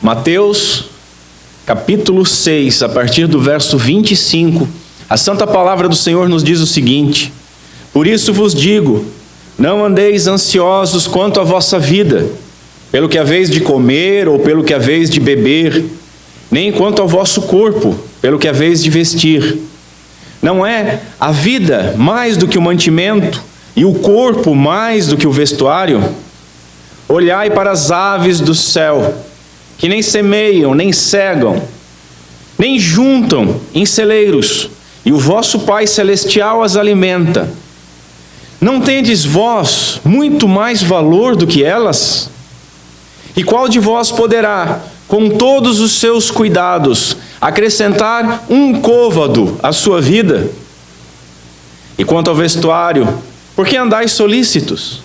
Mateus, capítulo 6, a partir do verso 25, a santa palavra do Senhor nos diz o seguinte: por isso vos digo, não andeis ansiosos quanto à vossa vida, pelo que haveis de comer ou pelo que haveis de beber, nem quanto ao vosso corpo, pelo que haveis de vestir. Não é a vida mais do que o mantimento, e o corpo mais do que o vestuário? Olhai para as aves do céu, que nem semeiam, nem cegam, nem juntam em celeiros, e o vosso Pai Celestial as alimenta. Não tendes vós muito mais valor do que elas? E qual de vós poderá, com todos os seus cuidados, acrescentar um côvado à sua vida? E quanto ao vestuário, por que andais solícitos?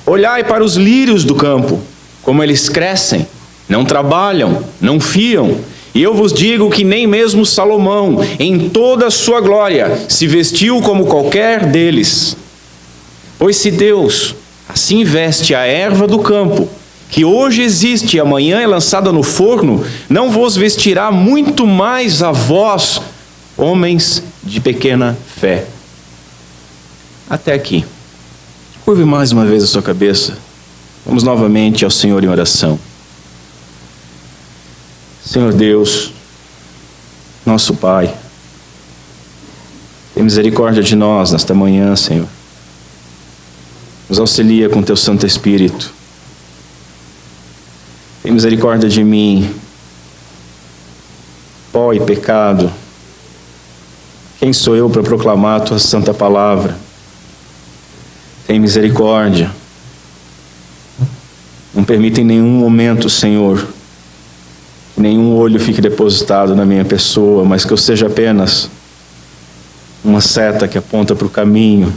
Olhai para os lírios do campo, como eles crescem, não trabalham, não fiam. E eu vos digo que nem mesmo Salomão, em toda a sua glória, se vestiu como qualquer deles. Pois se Deus assim veste a erva do campo, que hoje existe e amanhã é lançada no forno, não vos vestirá muito mais a vós, homens de pequena fé. Até aqui. Curve mais uma vez a sua cabeça. Vamos novamente ao Senhor em oração. Senhor Deus, nosso Pai, tem misericórdia de nós nesta manhã, Senhor. Nos auxilia com Teu Santo Espírito. Tem misericórdia de mim, pó e pecado. Quem sou eu para proclamar a Tua santa palavra? Tem misericórdia. Não permita em nenhum momento, Senhor, que nenhum olho fique depositado na minha pessoa, mas que eu seja apenas uma seta que aponta para o caminho,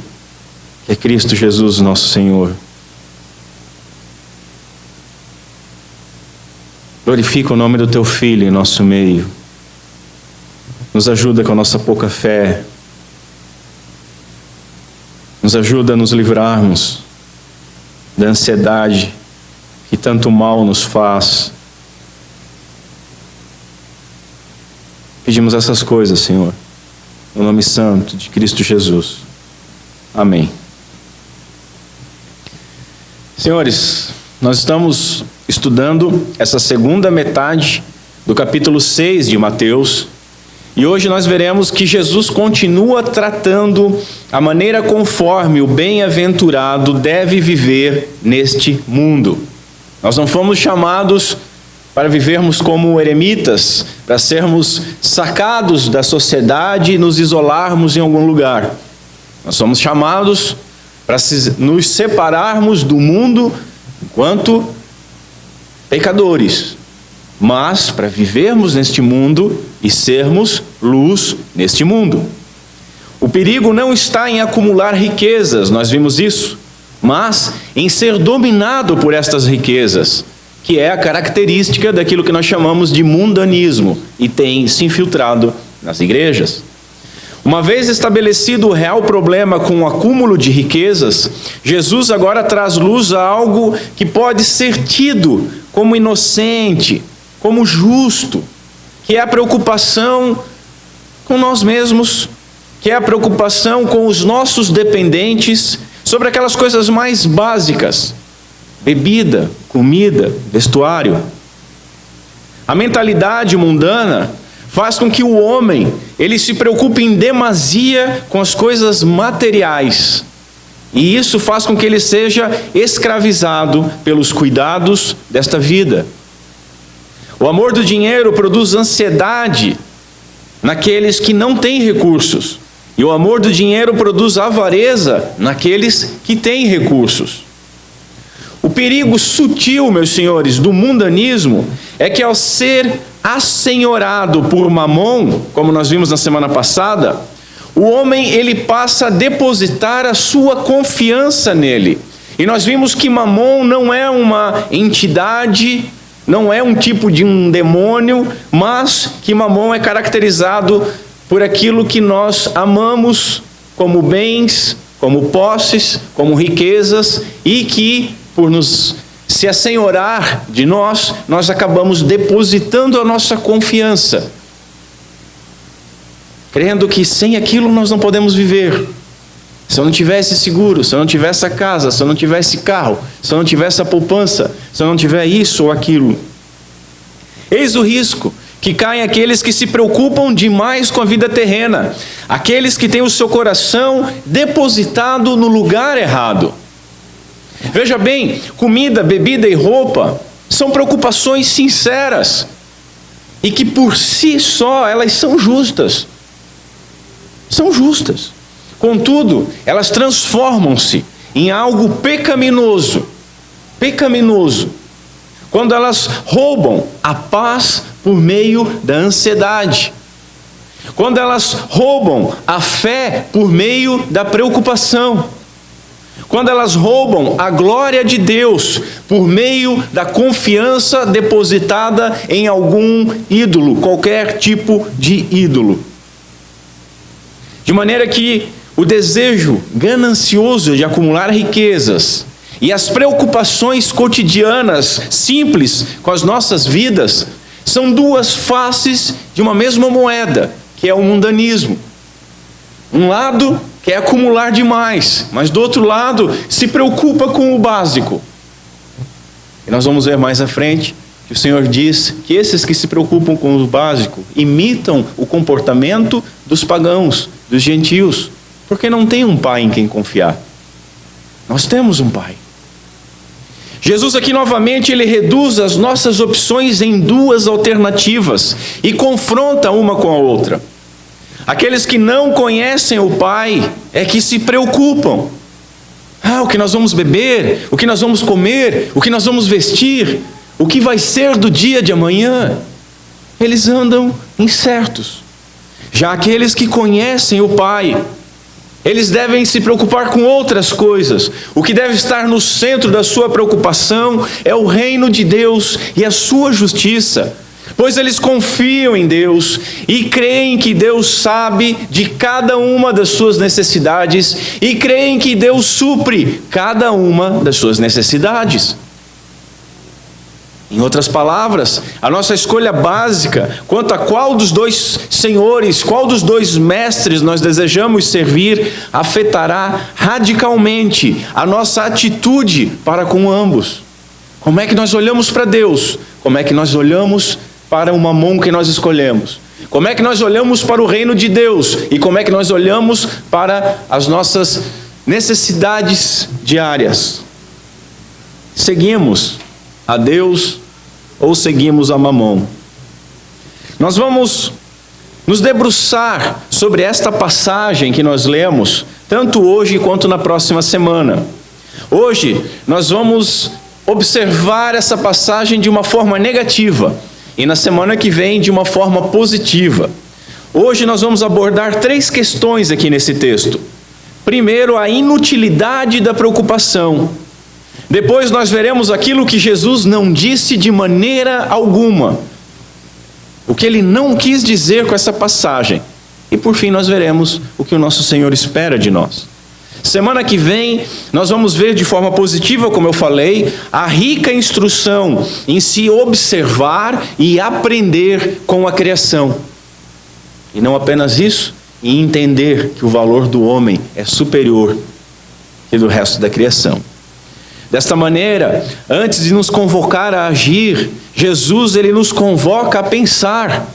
que é Cristo Jesus, nosso Senhor. Glorifica o nome do Teu Filho em nosso meio. Nos ajuda com a nossa pouca fé. Nos ajuda a nos livrarmos da ansiedade que tanto mal nos faz. Pedimos essas coisas, Senhor, no nome santo de Cristo Jesus. Amém. Senhores, nós estamos estudando essa segunda metade do capítulo 6 de Mateus, e hoje nós veremos que Jesus continua tratando a maneira conforme o bem-aventurado deve viver neste mundo. Nós não fomos chamados para vivermos como eremitas, para sermos sacados da sociedade e nos isolarmos em algum lugar. Nós somos chamados para nos separarmos do mundo enquanto pecadores, mas para vivermos neste mundo e sermos luz neste mundo. O perigo não está em acumular riquezas, nós vimos isso, mas em ser dominado por estas riquezas, que é a característica daquilo que nós chamamos de mundanismo e tem se infiltrado nas igrejas. Uma vez estabelecido o real problema com o acúmulo de riquezas, Jesus agora traz luz a algo que pode ser tido como inocente, como justo, que é a preocupação com nós mesmos, que é a preocupação com os nossos dependentes sobre aquelas coisas mais básicas: bebida, comida, vestuário. A mentalidade mundana faz com que o homem ele se preocupe em demasia com as coisas materiais. E isso faz com que ele seja escravizado pelos cuidados desta vida. O amor do dinheiro produz ansiedade naqueles que não têm recursos. E o amor do dinheiro produz avareza naqueles que têm recursos. O perigo sutil, meus senhores, do mundanismo é que ao ser assenhorado por Mamon, como nós vimos na semana passada, o homem ele passa a depositar a sua confiança nele. E nós vimos que Mamon não é uma entidade, não é um tipo de um demônio, mas que Mamon é caracterizado por aquilo que nós amamos como bens, como posses, como riquezas, e que, por nos se assenhorar de nós, nós acabamos depositando a nossa confiança, crendo que sem aquilo nós não podemos viver. Se eu não tivesse seguro, se eu não tivesse a casa, se eu não tivesse carro, se eu não tivesse a poupança, se eu não tiver isso ou aquilo. Eis o risco que caem aqueles que se preocupam demais com a vida terrena, aqueles que têm o seu coração depositado no lugar errado. Veja bem, comida, bebida e roupa são preocupações sinceras e que por si só elas são justas. São justas. Contudo, elas transformam-se em algo pecaminoso. Pecaminoso. Quando elas roubam a paz por meio da ansiedade. Quando elas roubam a fé por meio da preocupação. Quando elas roubam a glória de Deus por meio da confiança depositada em algum ídolo, qualquer tipo de ídolo. De maneira que o desejo ganancioso de acumular riquezas e as preocupações cotidianas, simples, com as nossas vidas, são duas faces de uma mesma moeda, que é o mundanismo. Um lado quer acumular demais, mas do outro lado se preocupa com o básico. E nós vamos ver mais à frente que o Senhor diz que esses que se preocupam com o básico imitam o comportamento dos pagãos, dos gentios, porque não tem um pai em quem confiar. Nós temos um pai. Jesus aqui novamente ele reduz as nossas opções em duas alternativas e confronta uma com a outra. Aqueles que não conhecem o Pai é que se preocupam. O que nós vamos beber, o que nós vamos comer, o que nós vamos vestir, o que vai ser do dia de amanhã. Eles andam incertos. Já aqueles que conhecem o Pai, eles devem se preocupar com outras coisas. O que deve estar no centro da sua preocupação é o reino de Deus e a sua justiça. Pois eles confiam em Deus e creem que Deus sabe de cada uma das suas necessidades e creem que Deus supre cada uma das suas necessidades. Em outras palavras, a nossa escolha básica quanto a qual dos dois senhores, qual dos dois mestres nós desejamos servir, afetará radicalmente a nossa atitude para com ambos. Como é que nós olhamos para Deus? Como é que nós olhamos para o mamon que nós escolhemos? Como é que nós olhamos para o reino de Deus? E como é que nós olhamos para as nossas necessidades diárias? Seguimos a Deus ou seguimos a mamon? Nós vamos nos debruçar sobre esta passagem que nós lemos, tanto hoje quanto na próxima semana. Hoje nós vamos observar essa passagem de uma forma negativa e na semana que vem de uma forma positiva. Hoje nós vamos abordar 3 questões aqui nesse texto. Primeiro, a inutilidade da preocupação. Depois nós veremos aquilo que Jesus não disse de maneira alguma. O que ele não quis dizer com essa passagem. E por fim nós veremos o que o nosso Senhor espera de nós. Semana que vem, nós vamos ver de forma positiva, como eu falei, a rica instrução em se observar e aprender com a criação. E não apenas isso, e entender que o valor do homem é superior que do resto da criação. Desta maneira, antes de nos convocar a agir, Jesus ele nos convoca a pensar.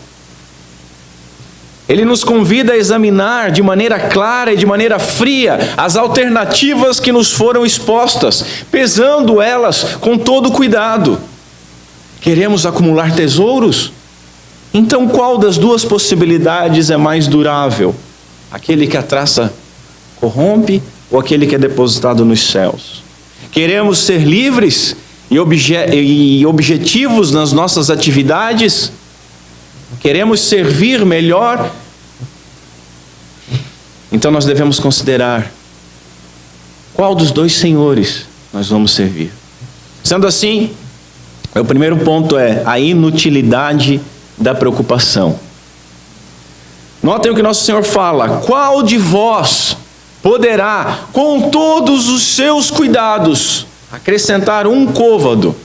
Ele nos convida a examinar de maneira clara e de maneira fria as alternativas que nos foram expostas, pesando elas com todo cuidado. Queremos acumular tesouros? Então qual das duas possibilidades é mais durável? Aquele que a traça corrompe ou aquele que é depositado nos céus? Queremos ser livres e objetivos nas nossas atividades? Queremos servir melhor? Então nós devemos considerar qual dos dois senhores nós vamos servir. Sendo assim, o primeiro ponto é a inutilidade da preocupação. Notem o que nosso Senhor fala: qual de vós poderá, com todos os seus cuidados, acrescentar um côvado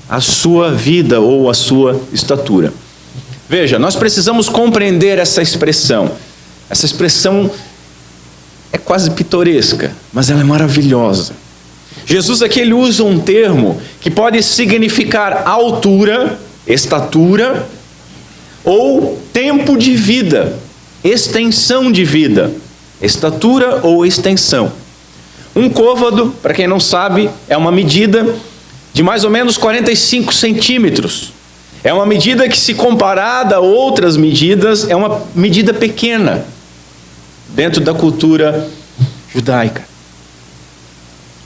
à sua vida ou à sua estatura. Veja, nós precisamos compreender essa expressão. Essa expressão é quase pitoresca, mas ela é maravilhosa. Jesus aqui ele usa um termo que pode significar altura, estatura, ou tempo de vida, extensão de vida, estatura ou extensão. Um côvado, para quem não sabe, é uma medida de mais ou menos 45 centímetros. É uma medida que, se comparada a outras medidas, é uma medida pequena dentro da cultura judaica.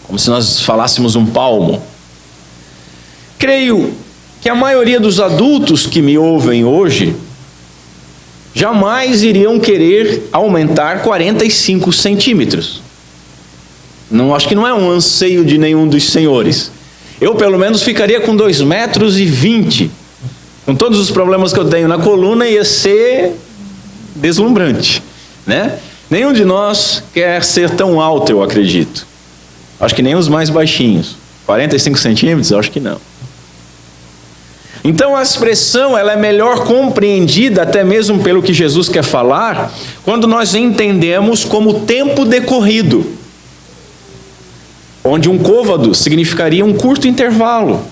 Como se nós falássemos um palmo. Creio que a maioria dos adultos que me ouvem hoje jamais iriam querer aumentar 45 centímetros. Não, acho que não é um anseio de nenhum dos senhores. Eu, pelo menos, ficaria com 2,20 metros. Com todos os problemas que eu tenho na coluna, ia ser deslumbrante, né? Nenhum de nós quer ser tão alto, eu acredito. Acho que nem os mais baixinhos. 45 centímetros, eu acho que não. Então a expressão ela é melhor compreendida, até mesmo pelo que Jesus quer falar, quando nós entendemos como tempo decorrido. Onde um côvado significaria um curto intervalo,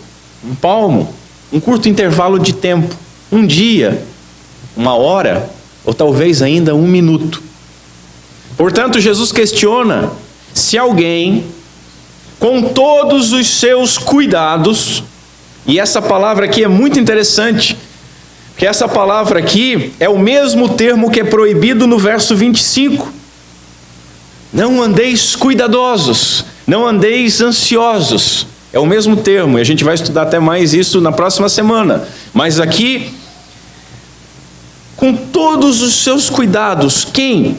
um palmo, um curto intervalo de tempo, um dia, uma hora, ou talvez ainda um minuto. Portanto, Jesus questiona se alguém, com todos os seus cuidados, e essa palavra aqui é muito interessante, porque essa palavra aqui é o mesmo termo que é proibido no verso 25. Não andeis cuidadosos, não andeis ansiosos. É o mesmo termo, e a gente vai estudar até mais isso na próxima semana. Mas aqui, com todos os seus cuidados, quem?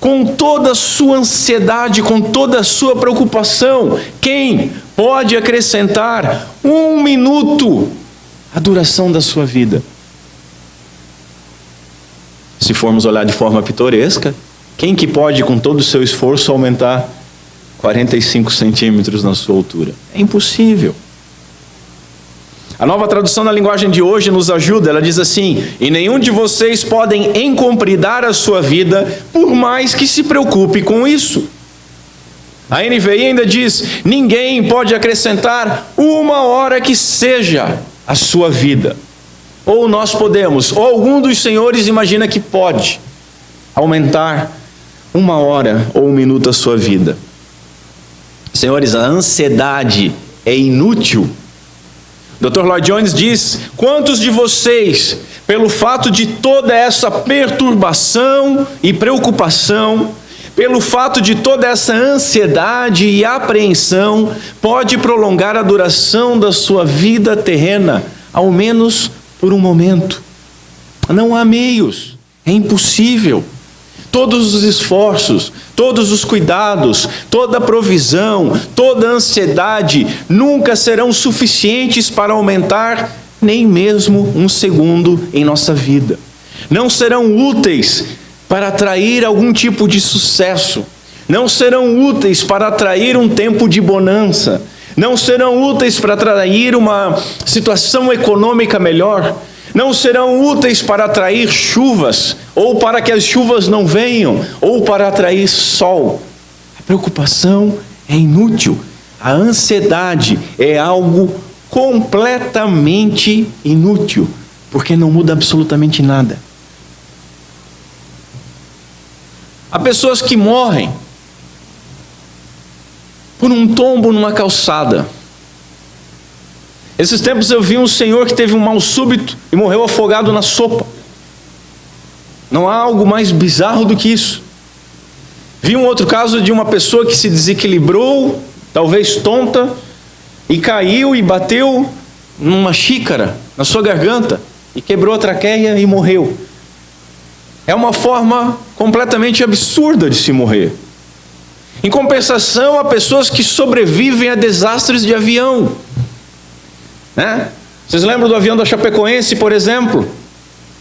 Com toda a sua ansiedade, com toda a sua preocupação, quem pode acrescentar 1 minuto à duração da sua vida? Se formos olhar de forma pitoresca, quem que pode, com todo o seu esforço, aumentar 45 centímetros na sua altura? É impossível. A Nova Tradução na linguagem de hoje nos ajuda, ela diz assim: e nenhum de vocês podem encompridar a sua vida, por mais que se preocupe com isso. A NVI ainda diz: ninguém pode acrescentar 1 hora que seja a sua vida. Ou nós podemos, ou algum dos senhores imagina que pode aumentar 1 hora ou 1 minuto a sua vida. Senhores, a ansiedade é inútil. Dr. Lloyd Jones diz: quantos de vocês, pelo fato de toda essa perturbação e preocupação, pelo fato de toda essa ansiedade e apreensão, pode prolongar a duração da sua vida terrena, ao menos por um momento? Não há meios, é impossível. Todos os esforços, todos os cuidados, toda a provisão, toda a ansiedade nunca serão suficientes para aumentar nem mesmo 1 segundo em nossa vida. Não serão úteis para atrair algum tipo de sucesso. Não serão úteis para atrair um tempo de bonança. Não serão úteis para atrair uma situação econômica melhor. Não serão úteis para atrair chuvas, ou para que as chuvas não venham, ou para atrair sol. A preocupação é inútil. A ansiedade é algo completamente inútil, porque não muda absolutamente nada. Há pessoas que morrem por um tombo numa calçada. Esses tempos eu vi um senhor que teve um mal súbito e morreu afogado na sopa. Não há algo mais bizarro do que isso. Vi um outro caso de uma pessoa que se desequilibrou, talvez tonta, e caiu e bateu numa xícara na sua garganta e quebrou a traqueia e morreu. É uma forma completamente absurda de se morrer. Em compensação, há pessoas que sobrevivem a desastres de avião. Né? Vocês lembram do avião da Chapecoense, por exemplo?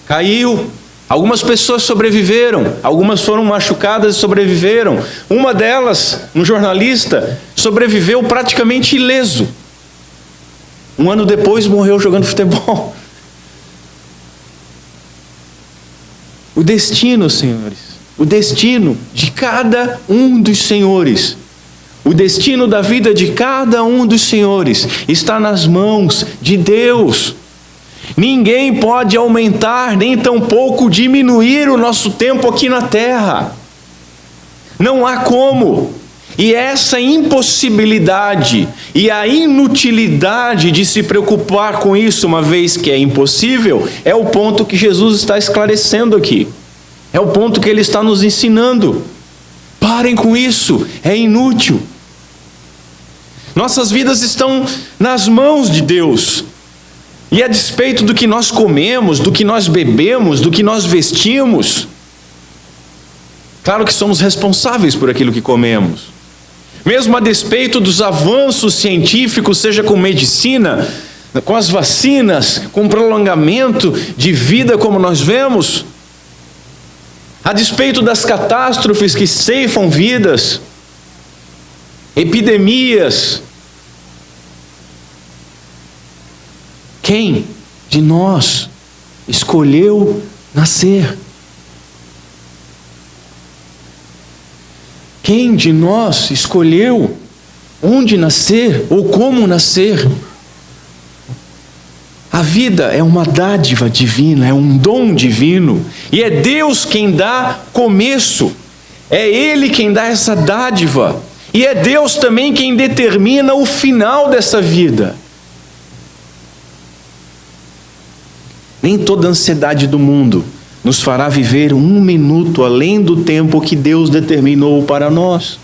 Caiu, Algumas pessoas sobreviveram, algumas foram machucadas e sobreviveram. Uma delas, um jornalista, sobreviveu praticamente ileso. Um ano depois morreu jogando futebol. O destino, senhores, o destino de cada um dos senhores, o destino da vida de cada um dos senhores está nas mãos de Deus. Ninguém pode aumentar, nem tampouco diminuir o nosso tempo aqui na terra. Não há como. E essa impossibilidade e a inutilidade de se preocupar com isso, uma vez que é impossível, é o ponto que Jesus está esclarecendo aqui. É o ponto que Ele está nos ensinando. Parem com isso, é inútil. Nossas vidas estão nas mãos de Deus. E a despeito do que nós comemos, do que nós bebemos, do que nós vestimos, claro que somos responsáveis por aquilo que comemos. Mesmo a despeito dos avanços científicos, seja com medicina, com as vacinas, com prolongamento de vida como nós vemos, a despeito das catástrofes que ceifam vidas, epidemias, quem de nós escolheu nascer? Quem de nós escolheu onde nascer ou como nascer? A vida é uma dádiva divina, é um dom divino, e é Deus quem dá começo, é Ele quem dá essa dádiva, e é Deus também quem determina o final dessa vida. Nem toda a ansiedade do mundo nos fará viver 1 minuto além do tempo que Deus determinou para nós.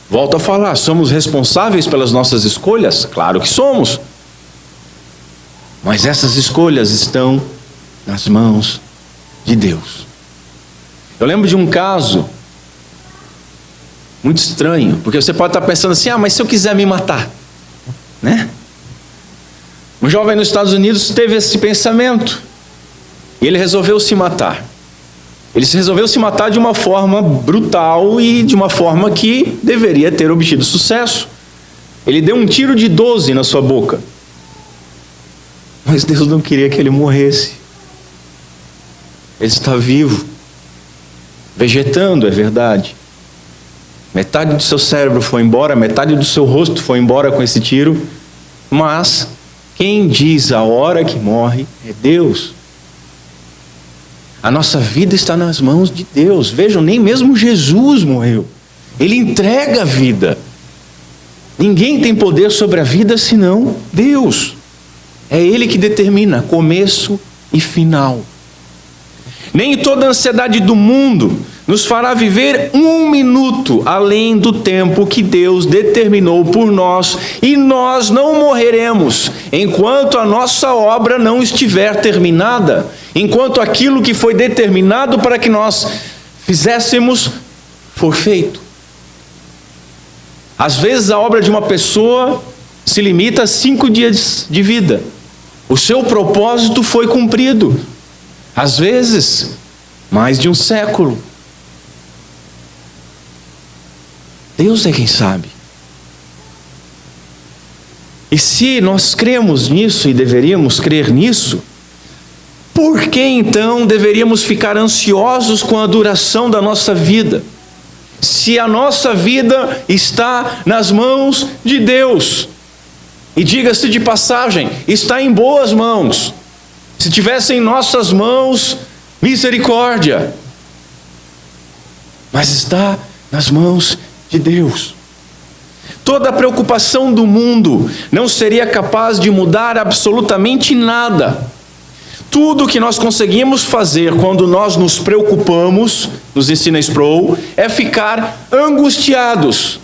Volto a falar, somos responsáveis pelas nossas escolhas? Claro que somos. Mas essas escolhas estão nas mãos de Deus. Eu lembro de um caso muito estranho, porque você pode estar pensando assim, mas se eu quiser me matar, né? Um jovem nos Estados Unidos teve esse pensamento. E ele resolveu se matar. Ele resolveu se matar de uma forma brutal e de uma forma que deveria ter obtido sucesso. Ele deu um tiro de 12 na sua boca. Mas Deus não queria que ele morresse. Ele está vivo, vegetando, é verdade. Metade do seu cérebro foi embora, metade do seu rosto foi embora com esse tiro. Mas quem diz a hora que morre é Deus. A nossa vida está nas mãos de Deus. Vejam, nem mesmo Jesus morreu. Ele entrega a vida. Ninguém tem poder sobre a vida senão Deus. É Ele que determina começo e final. Nem toda a ansiedade do mundo nos fará viver 1 minuto além do tempo que Deus determinou por nós, e nós não morreremos enquanto a nossa obra não estiver terminada, enquanto aquilo que foi determinado para que nós fizéssemos for feito. Às vezes a obra de uma pessoa se limita a 5 dias de vida. O seu propósito foi cumprido. Às vezes, mais de 1 século. Deus é quem sabe. E se nós cremos nisso e deveríamos crer nisso, por que então deveríamos ficar ansiosos com a duração da nossa vida? Se a nossa vida está nas mãos de Deus. E diga-se de passagem, está em boas mãos. Se tivesse em nossas mãos, misericórdia. Mas está nas mãos de Deus. Toda a preocupação do mundo não seria capaz de mudar absolutamente nada. Tudo que nós conseguimos fazer quando nós nos preocupamos, nos ensina Sproul, é ficar angustiados.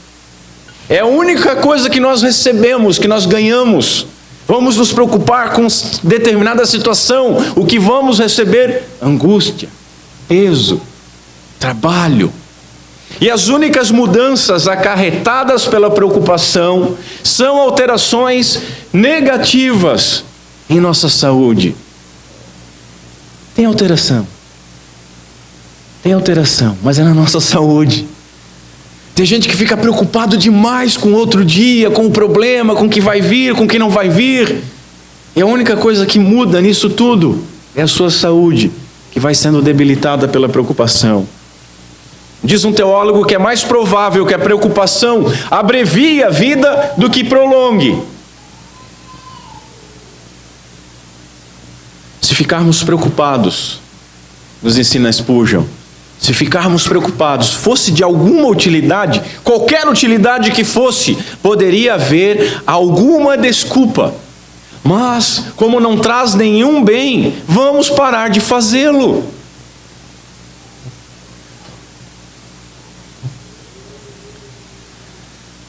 É a única coisa que nós recebemos, que nós ganhamos. Vamos nos preocupar com determinada situação. O que vamos receber? Angústia, peso, trabalho. E as únicas mudanças acarretadas pela preocupação são alterações negativas em nossa saúde. Tem alteração. Tem alteração, mas é na nossa saúde. Tem gente que fica preocupado demais com o outro dia, com o problema, com o que vai vir, com o que não vai vir. E a única coisa que muda nisso tudo é a sua saúde, que vai sendo debilitada pela preocupação. Diz um teólogo que é mais provável que a preocupação abrevie a vida do que prolongue. Se ficarmos preocupados, nos ensina Spurgeon, se ficarmos preocupados, fosse de alguma utilidade, qualquer utilidade que fosse, poderia haver alguma desculpa. Mas, como não traz nenhum bem, vamos parar de fazê-lo.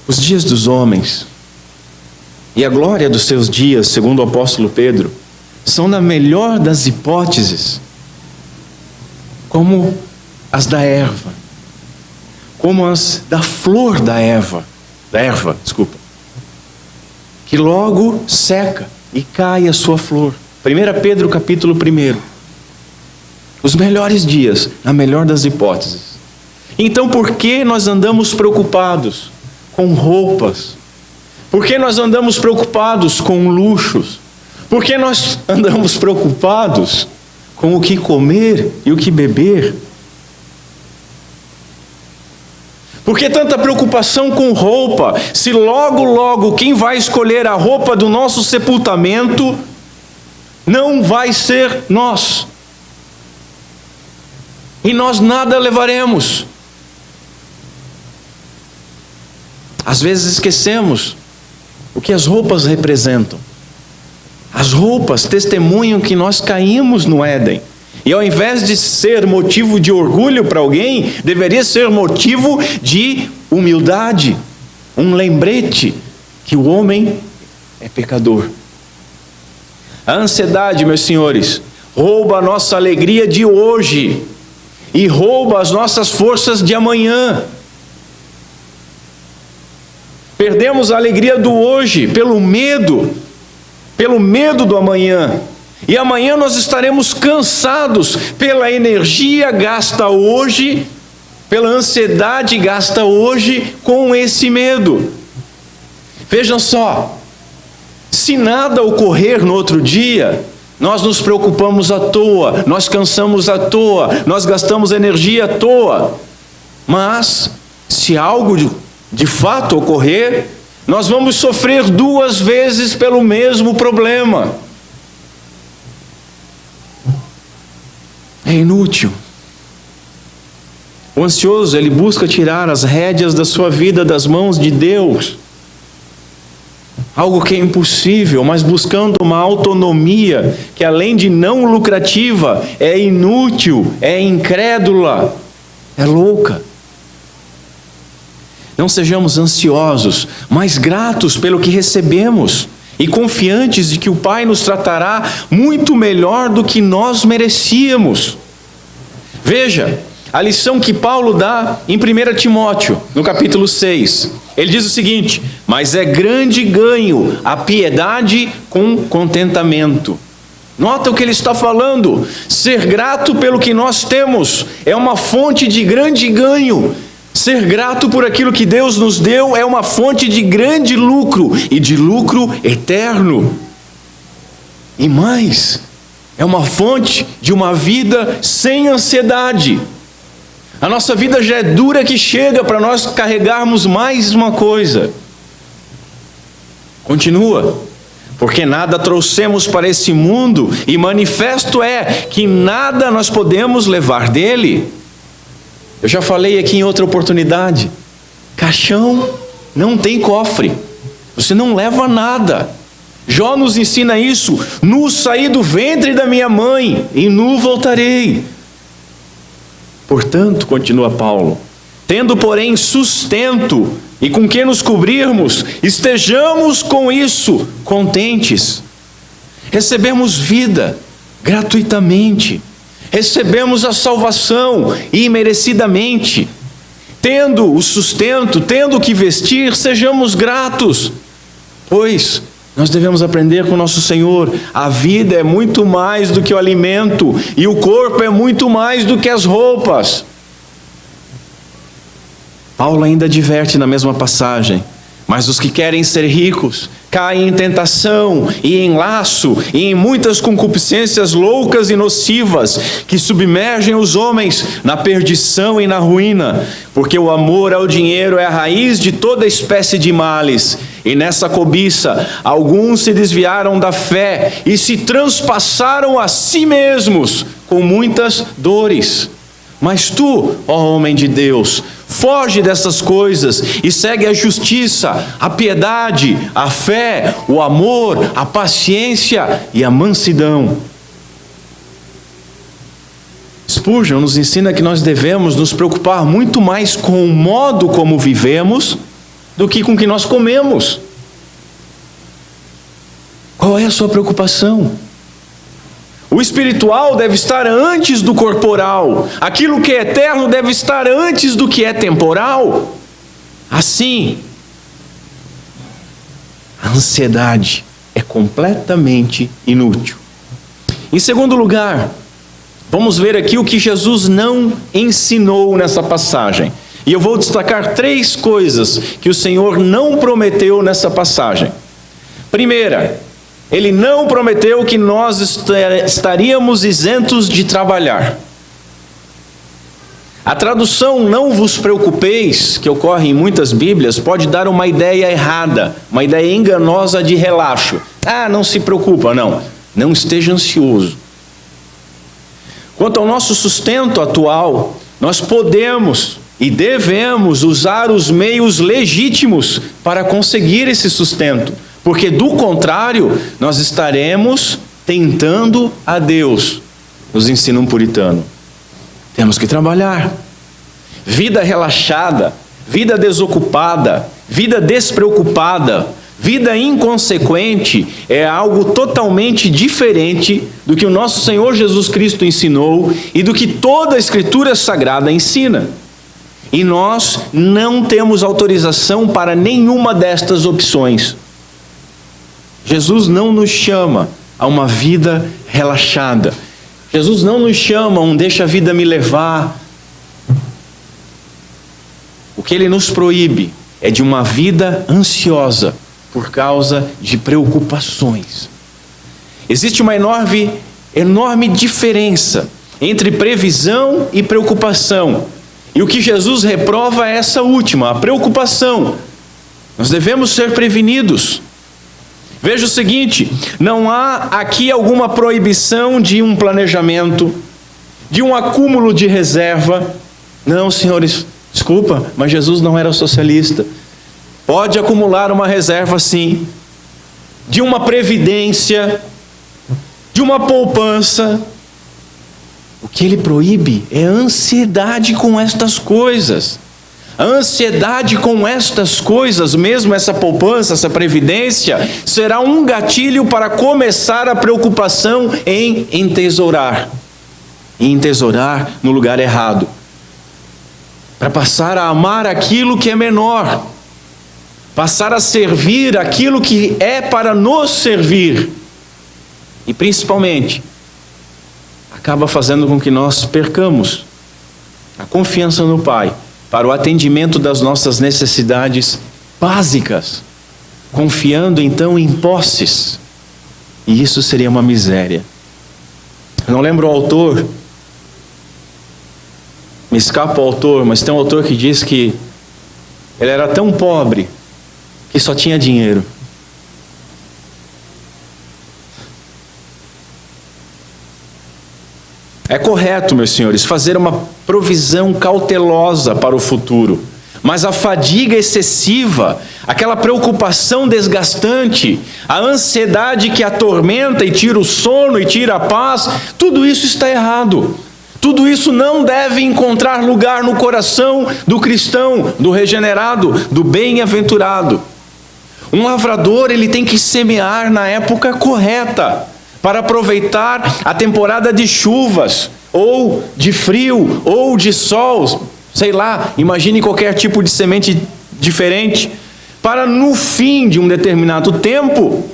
Os dias dos homens e a glória dos seus dias, segundo o apóstolo Pedro, são, na melhor das hipóteses, como as da erva, como as da flor da erva, que logo seca e cai a sua flor. 1 Pedro capítulo 1. Os melhores dias, na melhor das hipóteses. Então por que nós andamos preocupados com roupas? Por que nós andamos preocupados com luxos? Por que nós andamos preocupados com o que comer e o que beber? Por que tanta preocupação com roupa, se logo quem vai escolher a roupa do nosso sepultamento não vai ser nós? E nós nada levaremos. Às vezes esquecemos o que as roupas representam. As roupas testemunham que nós caímos no Éden. E ao invés de ser motivo de orgulho para alguém, deveria ser motivo de humildade. Um lembrete que o homem é pecador. A ansiedade, meus senhores, rouba a nossa alegria de hoje e rouba as nossas forças de amanhã. Perdemos a alegria do hoje pelo medo do amanhã. E amanhã nós estaremos cansados pela energia gasta hoje, pela ansiedade gasta hoje com esse medo. Vejam só, se nada ocorrer no outro dia, nós nos preocupamos à toa, nós cansamos à toa, nós gastamos energia à toa. Mas, se algo de fato ocorrer, nós vamos sofrer 2 vezes pelo mesmo problema. É inútil. O ansioso, ele busca tirar as rédeas da sua vida das mãos de Deus. Algo que é impossível, mas buscando uma autonomia que, além de não lucrativa, é inútil, é incrédula, é louca. Não sejamos ansiosos, mas gratos pelo que recebemos e confiantes de que o Pai nos tratará muito melhor do que nós merecíamos. Veja a lição que Paulo dá em 1 Timóteo, no capítulo 6. Ele diz o seguinte: mas é grande ganho a piedade com contentamento. Nota o que ele está falando. Ser grato pelo que nós temos é uma fonte de grande ganho. Ser grato por aquilo que Deus nos deu é uma fonte de grande lucro e de lucro eterno. E mais, é uma fonte de uma vida sem ansiedade. A nossa vida já é dura que chega para nós carregarmos mais uma coisa. Continua. Porque nada trouxemos para esse mundo e manifesto é que nada nós podemos levar dele. Eu já falei aqui em outra oportunidade, caixão não tem cofre, você não leva nada. Jó nos ensina isso: nu saí do ventre da minha mãe e nu voltarei. Portanto, continua Paulo, tendo porém sustento e com que nos cobrirmos, estejamos com isso contentes. Recebemos vida gratuitamente. Recebemos a salvação imerecidamente. Tendo o sustento, tendo o que vestir, sejamos gratos, pois Nós devemos aprender com o nosso Senhor. A vida é muito mais do que o alimento, e o corpo é muito mais do que as roupas. Paulo ainda adverte na mesma passagem: mas os que querem ser ricos caem em tentação e em laço e em muitas concupiscências loucas e nocivas, que submergem os homens na perdição e na ruína, porque o amor ao dinheiro é a raiz de toda espécie de males. E nessa cobiça, alguns se desviaram da fé e se transpassaram a si mesmos com muitas dores. Mas tu, ó homem de Deus, foge dessas coisas e segue a justiça, a piedade, a fé, o amor, a paciência e a mansidão. Spurgeon nos ensina que nós devemos nos preocupar muito mais com o modo como vivemos do que com o que nós comemos. Qual é a sua preocupação? O espiritual deve estar antes do corporal. Aquilo que é eterno deve estar antes do que é temporal. Assim, a ansiedade é completamente inútil. Em segundo lugar, vamos ver aqui o que Jesus não ensinou nessa passagem. E eu vou destacar 3 coisas que o Senhor não prometeu nessa passagem. Primeira, Ele não prometeu que nós estaríamos isentos de trabalhar. A tradução "não vos preocupeis", que ocorre em muitas Bíblias, pode dar uma ideia errada, uma ideia enganosa de relaxo. Não se preocupa, não esteja ansioso. Quanto ao nosso sustento atual, nós podemos e devemos usar os meios legítimos para conseguir esse sustento, porque do contrário, nós estaremos tentando a Deus, nos ensina um puritano. Temos que trabalhar. Vida relaxada, vida desocupada, vida despreocupada, vida inconsequente é algo totalmente diferente do que o nosso Senhor Jesus Cristo ensinou e do que toda a Escritura Sagrada ensina. E nós não temos autorização para nenhuma destas opções. Jesus não nos chama a uma vida relaxada. Jesus não nos chama a um deixa a vida me levar. O que Ele nos proíbe é de uma vida ansiosa por causa de preocupações. Existe uma enorme diferença entre previsão e preocupação. E o que Jesus reprova é essa última, a preocupação. Nós devemos ser prevenidos. Veja o seguinte: não há aqui alguma proibição de um planejamento, de um acúmulo de reserva. Não, senhores, desculpa, mas Jesus não era socialista. Pode acumular uma reserva sim, de uma previdência, de uma poupança. O que Ele proíbe é a ansiedade com estas coisas. A ansiedade com estas coisas, mesmo essa poupança, essa previdência, será um gatilho para começar a preocupação em entesourar. E entesourar no lugar errado. Para passar a amar aquilo que é menor. Passar a servir aquilo que é para nos servir. E principalmente, acaba fazendo com que nós percamos a confiança no Pai para o atendimento das nossas necessidades básicas, confiando então em posses. E isso seria uma miséria. Eu não lembro o autor, me escapa o autor, mas tem um autor que diz que ele era tão pobre que só tinha dinheiro. É correto, meus senhores, fazer uma provisão cautelosa para o futuro, mas a fadiga excessiva, aquela preocupação desgastante, a ansiedade que atormenta e tira o sono e tira a paz, tudo isso está errado. Tudo isso não deve encontrar lugar no coração do cristão, do regenerado, do bem-aventurado. Um lavrador, ele tem que semear na época correta, para aproveitar a temporada de chuvas, ou de frio, ou de sol, sei lá, imagine qualquer tipo de semente diferente, para no fim de um determinado tempo,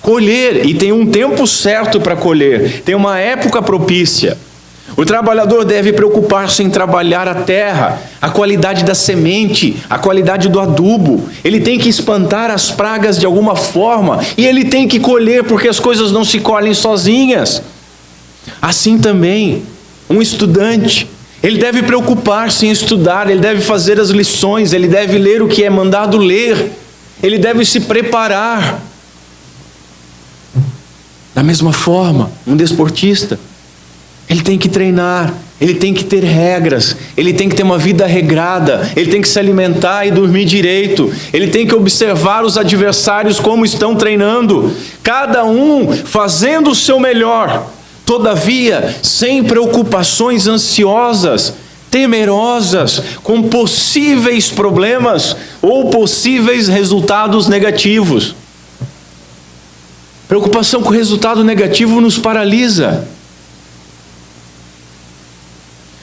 colher, e tem um tempo certo para colher, tem uma época propícia. O trabalhador deve preocupar-se em trabalhar a terra, a qualidade da semente, a qualidade do adubo. Ele tem que espantar as pragas de alguma forma, e ele tem que colher, porque as coisas não se colhem sozinhas. Assim também, um estudante, ele deve preocupar-se em estudar, ele deve fazer as lições, ele deve ler o que é mandado ler, ele deve se preparar. Da mesma forma, um desportista, ele tem que treinar, ele tem que ter regras, ele tem que ter uma vida regrada, ele tem que se alimentar e dormir direito, ele tem que observar os adversários como estão treinando, cada um fazendo o seu melhor, todavia sem preocupações ansiosas, temerosas, com possíveis problemas ou possíveis resultados negativos. Preocupação com o resultado negativo nos paralisa.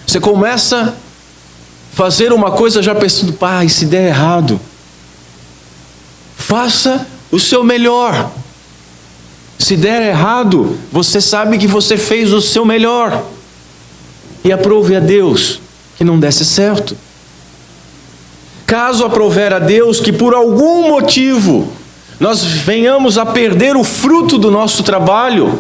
Você começa a fazer uma coisa já pensando, e se der errado? Faça o seu melhor. Se der errado, você sabe que você fez o seu melhor. E aprove a Deus que não desse certo. Caso aprover a Deus que por algum motivo nós venhamos a perder o fruto do nosso trabalho,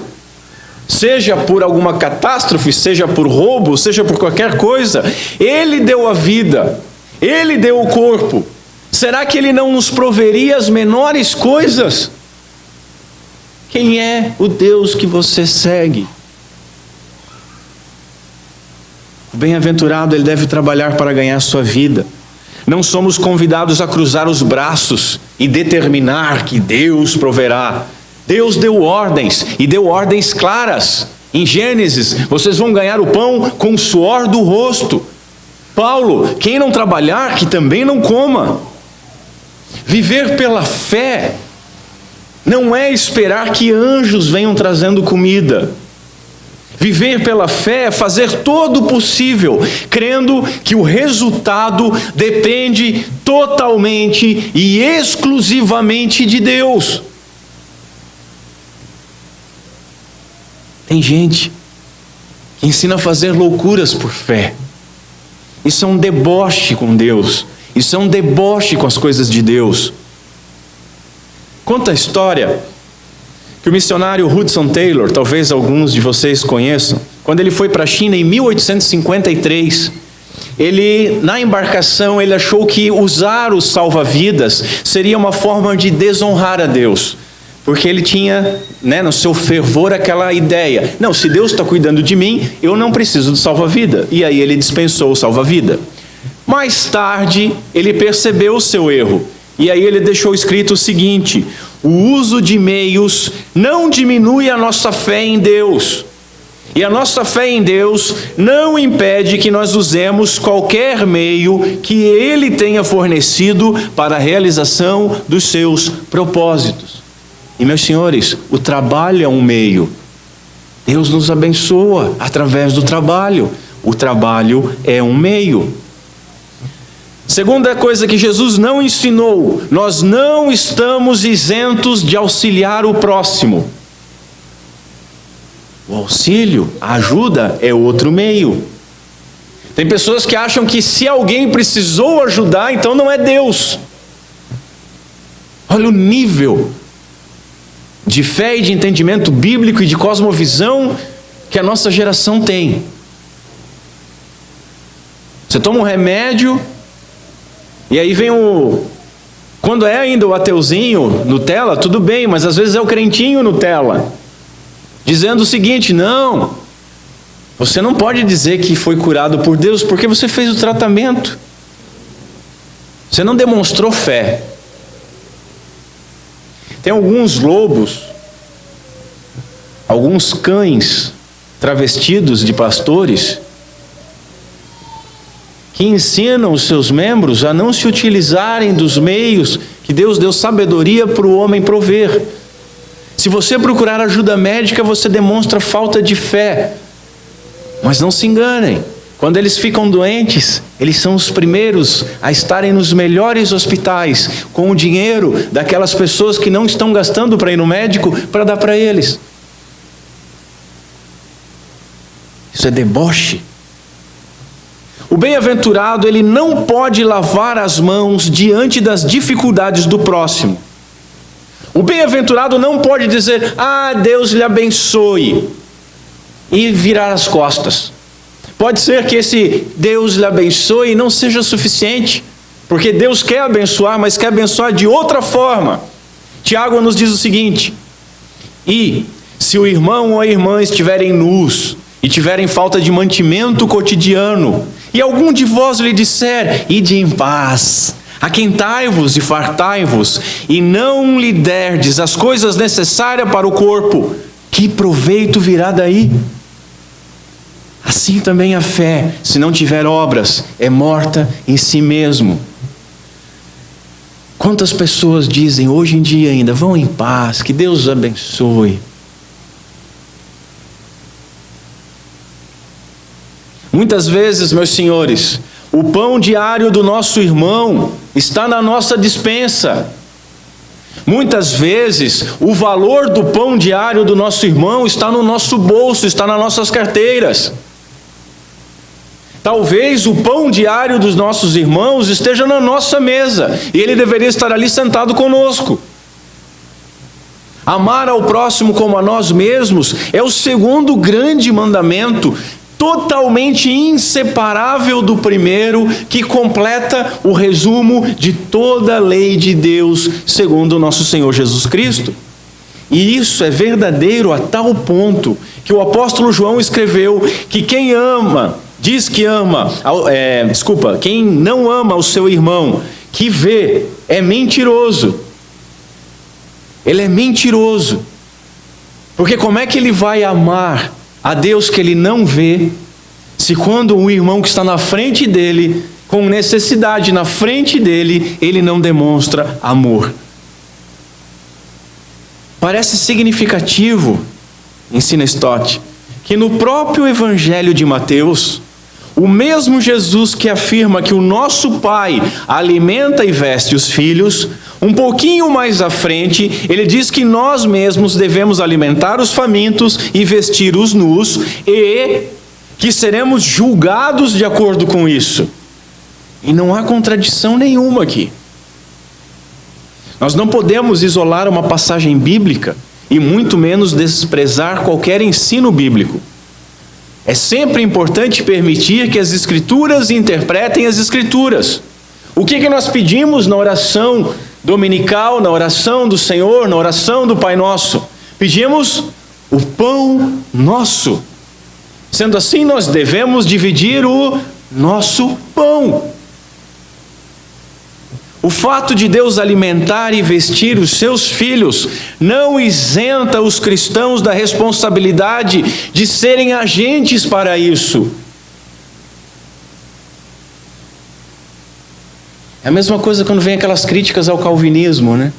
seja por alguma catástrofe, seja por roubo, seja por qualquer coisa, Ele deu a vida, Ele deu o corpo. Será que Ele não nos proveria as menores coisas? Quem é o Deus que você segue? O bem-aventurado, ele deve trabalhar para ganhar sua vida. Não somos convidados a cruzar os braços e determinar que Deus proverá. Deus deu ordens, e deu ordens claras. Em Gênesis, vocês vão ganhar o pão com o suor do rosto. Paulo, quem não trabalhar, que também não coma. Viver pela fé não é esperar que anjos venham trazendo comida. Viver pela fé é fazer todo o possível, crendo que o resultado depende totalmente e exclusivamente de Deus. Tem gente que ensina a fazer loucuras por fé. Isso é um deboche com Deus. Isso é um deboche com as coisas de Deus. Conta a história que o missionário Hudson Taylor, talvez alguns de vocês conheçam, quando ele foi para a China em 1853, ele, na embarcação, ele achou que usar os salva-vidas seria uma forma de desonrar a Deus. Porque ele tinha, no seu fervor, aquela ideia. Não, se Deus está cuidando de mim, eu não preciso do salva-vida. E aí ele dispensou o salva-vida. Mais tarde, ele percebeu o seu erro. E aí ele deixou escrito o seguinte: o uso de meios não diminui a nossa fé em Deus. E a nossa fé em Deus não impede que nós usemos qualquer meio que Ele tenha fornecido para a realização dos seus propósitos. E, meus senhores, o trabalho é um meio. Deus nos abençoa através do trabalho. O trabalho é um meio. Segunda coisa que Jesus não ensinou: nós não estamos isentos de auxiliar o próximo. O auxílio, a ajuda é outro meio. Tem pessoas que acham que se alguém precisou ajudar, então não é Deus. Olha o nível de fé e de entendimento bíblico e de cosmovisão que a nossa geração tem. Você toma um remédio, e aí vem quando é ainda o ateuzinho Nutella, tudo bem, mas às vezes é o crentinho Nutella, dizendo o seguinte: não, você não pode dizer que foi curado por Deus, porque você fez o tratamento. Você não demonstrou fé. Tem alguns lobos, alguns cães travestidos de pastores, que ensinam os seus membros a não se utilizarem dos meios que Deus deu sabedoria para o homem prover. Se você procurar ajuda médica, você demonstra falta de fé. Mas não se enganem, Quando eles ficam doentes, eles são os primeiros a estarem nos melhores hospitais, com o dinheiro daquelas pessoas que não estão gastando para ir no médico, para dar para eles. Isso é deboche. O bem-aventurado, ele não pode lavar as mãos diante das dificuldades do próximo. O bem-aventurado não pode dizer, Deus lhe abençoe, e virar as costas. Pode ser que esse Deus lhe abençoe não seja suficiente, porque Deus quer abençoar, mas quer abençoar de outra forma. Tiago nos diz o seguinte: e se o irmão ou a irmã estiverem nus e tiverem falta de mantimento cotidiano, e algum de vós lhe disser, ide em paz, aquentai-vos e fartai-vos, e não lhe derdes as coisas necessárias para o corpo, que proveito virá daí? Assim também a fé, se não tiver obras, é morta em si mesmo. Quantas pessoas dizem hoje em dia ainda, vão em paz, que Deus os abençoe. Muitas vezes, meus senhores, o pão diário do nosso irmão está na nossa despensa. Muitas vezes, o valor do pão diário do nosso irmão está no nosso bolso, está nas nossas carteiras. Talvez o pão diário dos nossos irmãos esteja na nossa mesa, e ele deveria estar ali sentado conosco. Amar ao próximo como a nós mesmos é o segundo grande mandamento, totalmente inseparável do primeiro, que completa o resumo de toda a lei de Deus, segundo o nosso Senhor Jesus Cristo. E isso é verdadeiro a tal ponto que o apóstolo João escreveu que quem não ama o seu irmão, que vê, é mentiroso. Ele é mentiroso. Porque como é que ele vai amar a Deus que ele não vê, se quando o irmão que está na frente dele, com necessidade na frente dele, ele não demonstra amor? Parece significativo, ensina Stott, que no próprio Evangelho de Mateus, o mesmo Jesus que afirma que o nosso Pai alimenta e veste os filhos, um pouquinho mais à frente, ele diz que nós mesmos devemos alimentar os famintos e vestir os nus, e que seremos julgados de acordo com isso. E não há contradição nenhuma aqui. Nós não podemos isolar uma passagem bíblica e muito menos desprezar qualquer ensino bíblico. É sempre importante permitir que as Escrituras interpretem as Escrituras. O que nós pedimos na oração dominical, na oração do Senhor, na oração do Pai Nosso? Pedimos o pão nosso. Sendo assim, nós devemos dividir o nosso pão. O fato de Deus alimentar e vestir os seus filhos não isenta os cristãos da responsabilidade de serem agentes para isso. É a mesma coisa quando vem aquelas críticas ao calvinismo, né?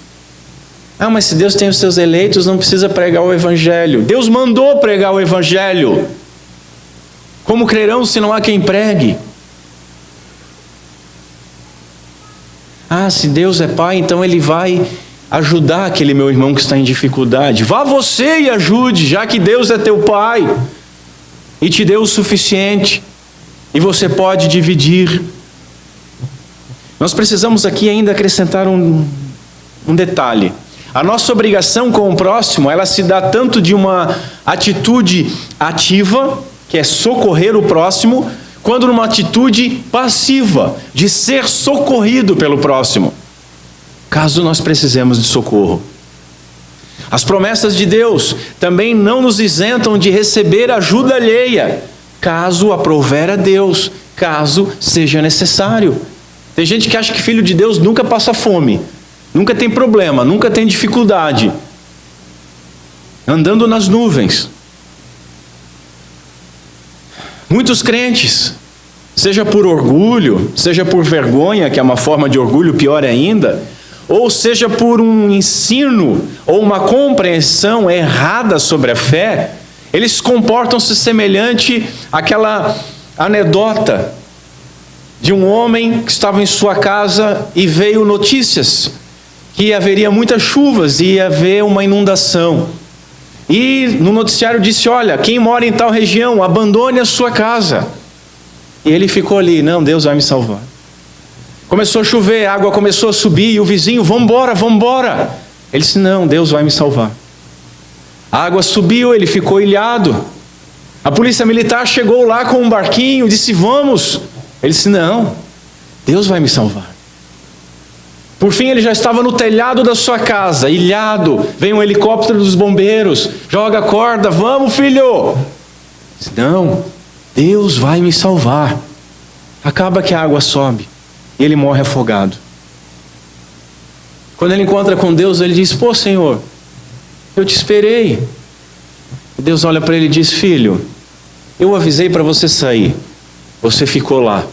Mas se Deus tem os seus eleitos, não precisa pregar o Evangelho. Deus mandou pregar o Evangelho. Como crerão se não há quem pregue? Se Deus é Pai, então Ele vai ajudar aquele meu irmão que está em dificuldade. Vá você e ajude, já que Deus é teu Pai e te deu o suficiente, e você pode dividir. Nós precisamos aqui ainda acrescentar um detalhe. A nossa obrigação com o próximo, ela se dá tanto de uma atitude ativa, que é socorrer o próximo, quando numa atitude passiva, de ser socorrido pelo próximo, caso nós precisemos de socorro. As promessas de Deus também não nos isentam de receber ajuda alheia, caso aprouver a Deus, caso seja necessário. Tem gente que acha que filho de Deus nunca passa fome, nunca tem problema, nunca tem dificuldade, andando nas nuvens. Muitos crentes, seja por orgulho, seja por vergonha, que é uma forma de orgulho pior ainda, ou seja por um ensino ou uma compreensão errada sobre a fé, eles comportam-se semelhante àquela anedota de um homem que estava em sua casa e veio notícias que haveria muitas chuvas e ia haver uma inundação. E no noticiário disse: olha, quem mora em tal região, abandone a sua casa. E ele ficou ali: não, Deus vai me salvar. Começou a chover, a água começou a subir, e o vizinho: vambora, vambora. Ele disse: não, Deus vai me salvar. A água subiu, ele ficou ilhado. A polícia militar chegou lá com um barquinho, disse: vamos. Ele disse: não, Deus vai me salvar. Por fim, ele já estava no telhado da sua casa, ilhado. Vem um helicóptero dos bombeiros, joga a corda: vamos, filho. Ele disse: não, Deus vai me salvar. Acaba que a água sobe e ele morre afogado. Quando ele encontra com Deus, ele diz: pô, Senhor, eu te esperei. E Deus olha para ele e diz: filho, eu avisei para você sair, você ficou lá.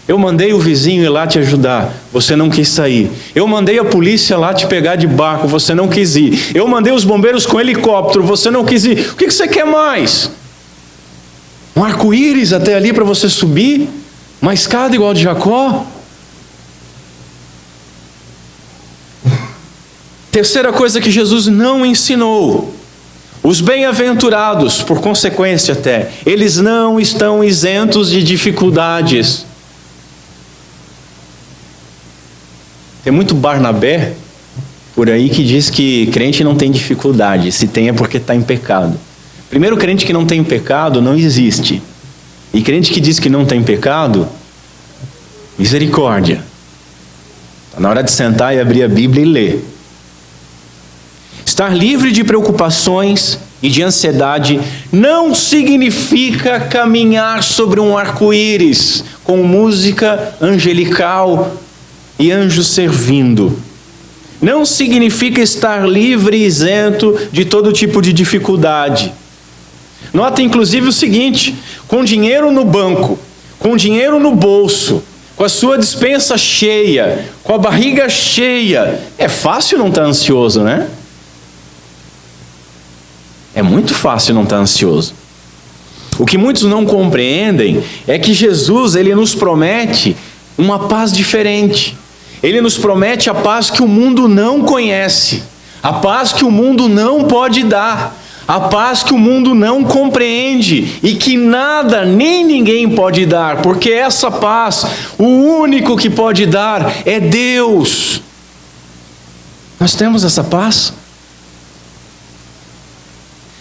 Eu mandei o vizinho ir lá te ajudar, você não quis sair. Eu mandei a polícia lá te pegar de barco, você não quis ir. Eu mandei os bombeiros com helicóptero, você não quis ir. O que você quer mais? Um arco-íris até ali para você subir? Uma escada igual a de Jacó? Terceira coisa que Jesus não ensinou: os bem-aventurados, por consequência até, eles não estão isentos de dificuldades. Tem muito Barnabé por aí que diz que crente não tem dificuldade, se tem é porque está em pecado. Primeiro, crente que não tem pecado não existe. E crente que diz que não tem pecado, misericórdia. Está na hora de sentar e abrir a Bíblia e ler. Estar livre de preocupações e de ansiedade não significa caminhar sobre um arco-íris com música angelical e anjos servindo. Não significa estar livre e isento de todo tipo de dificuldade. Nota inclusive o seguinte: com dinheiro no banco, com dinheiro no bolso, com a sua despensa cheia, com a barriga cheia, é fácil não estar ansioso, né? É muito fácil não estar ansioso. O que muitos não compreendem é que Jesus, ele nos promete uma paz diferente. Ele nos promete a paz que o mundo não conhece, a paz que o mundo não pode dar, a paz que o mundo não compreende e que nada nem ninguém pode dar, porque essa paz, o único que pode dar é Deus. Nós temos essa paz.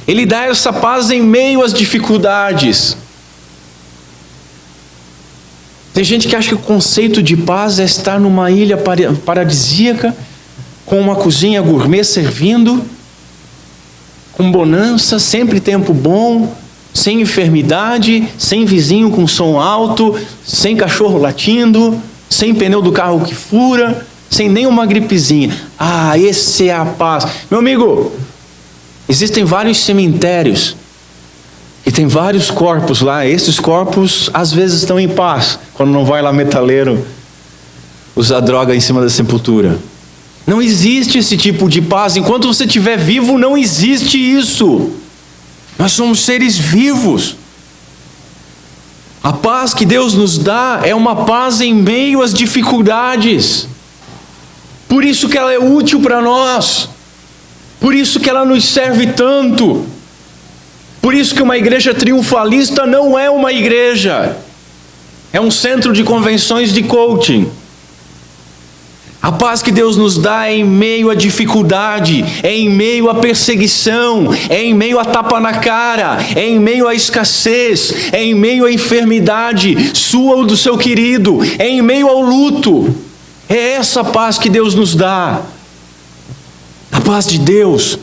Ele dá essa paz em meio às dificuldades. Tem gente que acha que o conceito de paz é estar numa ilha paradisíaca, com uma cozinha gourmet servindo, com bonança, sempre tempo bom, sem enfermidade, sem vizinho com som alto, sem cachorro latindo, sem pneu do carro que fura, sem nenhuma gripezinha. Ah, esse é a paz. Meu amigo, existem vários cemitérios e tem vários corpos lá. Esses corpos às vezes estão em paz, quando não vai lá metaleiro usar droga em cima da sepultura. Não existe esse tipo de paz. Enquanto você estiver vivo, não existe isso. Nós somos seres vivos. A paz que Deus nos dá é uma paz em meio às dificuldades. Por isso que ela é útil para nós. Por isso que ela nos serve tanto. Por isso que uma igreja triunfalista não é uma igreja. É um centro de convenções de coaching. A paz que Deus nos dá é em meio à dificuldade, é em meio à perseguição, é em meio a tapa na cara, é em meio à escassez, é em meio à enfermidade sua ou do seu querido, é em meio ao luto. É essa paz que Deus nos dá. A paz de Deus,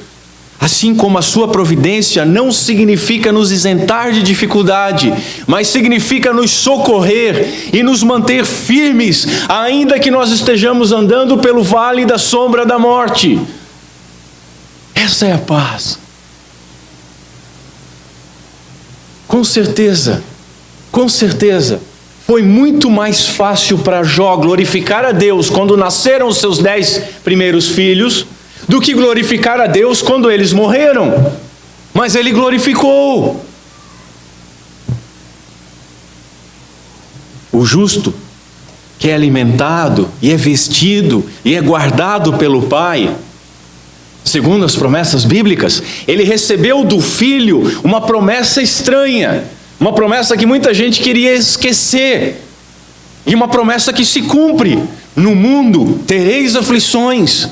assim como a sua providência, não significa nos isentar de dificuldade, mas significa nos socorrer e nos manter firmes, ainda que nós estejamos andando pelo vale da sombra da morte. Essa é a paz. Com certeza, foi muito mais fácil para Jó glorificar a Deus quando nasceram os seus 10 primeiros filhos, do que glorificar a Deus quando eles morreram. Mas ele glorificou. O justo, que é alimentado e é vestido e é guardado pelo Pai, segundo as promessas bíblicas, ele recebeu do Filho uma promessa estranha, uma promessa que muita gente queria esquecer, e uma promessa que se cumpre: no mundo tereis aflições.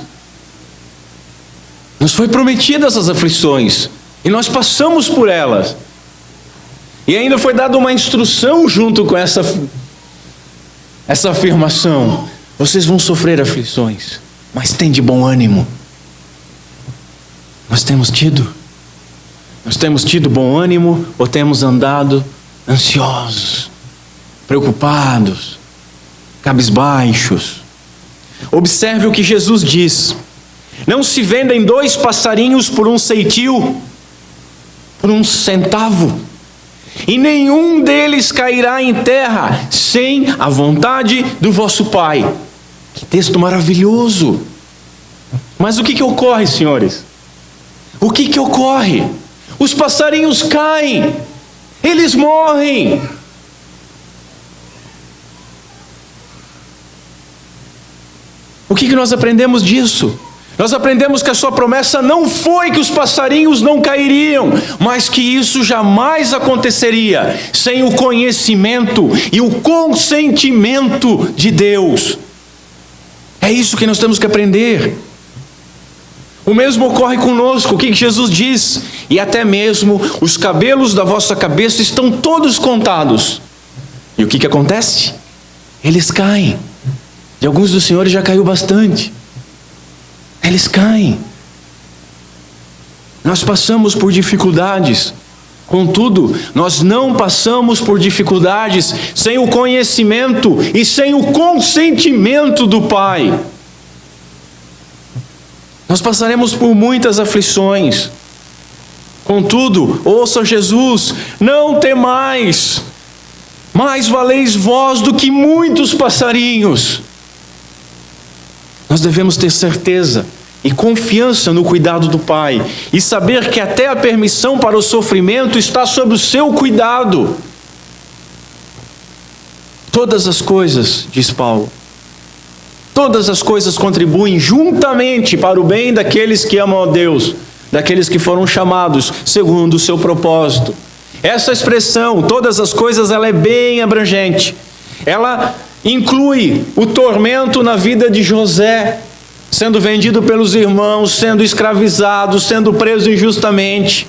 Nos foi prometidas essas aflições, e nós passamos por elas, e ainda foi dada uma instrução junto com essa afirmação: vocês vão sofrer aflições, mas tem de bom ânimo. Nós temos tido bom ânimo, ou temos andado ansiosos, preocupados, cabisbaixos? Observe o que Jesus diz: não se vendem 2 passarinhos por um ceitil, por 1 centavo, e nenhum deles cairá em terra sem a vontade do vosso Pai. Que texto maravilhoso! Mas o que ocorre, senhores? O que ocorre? Os passarinhos caem, eles morrem. O que nós aprendemos disso? Nós aprendemos que a sua promessa não foi que os passarinhos não cairiam, mas que isso jamais aconteceria sem o conhecimento e o consentimento de Deus. É isso que nós temos que aprender. O mesmo ocorre conosco. O que Jesus diz? E até mesmo os cabelos da vossa cabeça estão todos contados. E o que acontece? Eles caem. De alguns dos senhores já caiu bastante. Eles caem. Nós passamos por dificuldades. Contudo, nós não passamos por dificuldades sem o conhecimento e sem o consentimento do Pai. Nós passaremos por muitas aflições. Contudo, ouça Jesus: não temais, mais valeis vós do que muitos passarinhos. Nós devemos ter certeza e confiança no cuidado do Pai, e saber que até a permissão para o sofrimento está sob o seu cuidado. Todas as coisas, diz Paulo, todas as coisas contribuem juntamente para o bem daqueles que amam a Deus, daqueles que foram chamados segundo o seu propósito. Essa expressão, todas as coisas, ela é bem abrangente. Ela inclui o tormento na vida de José, sendo vendido pelos irmãos, sendo escravizado, sendo preso injustamente.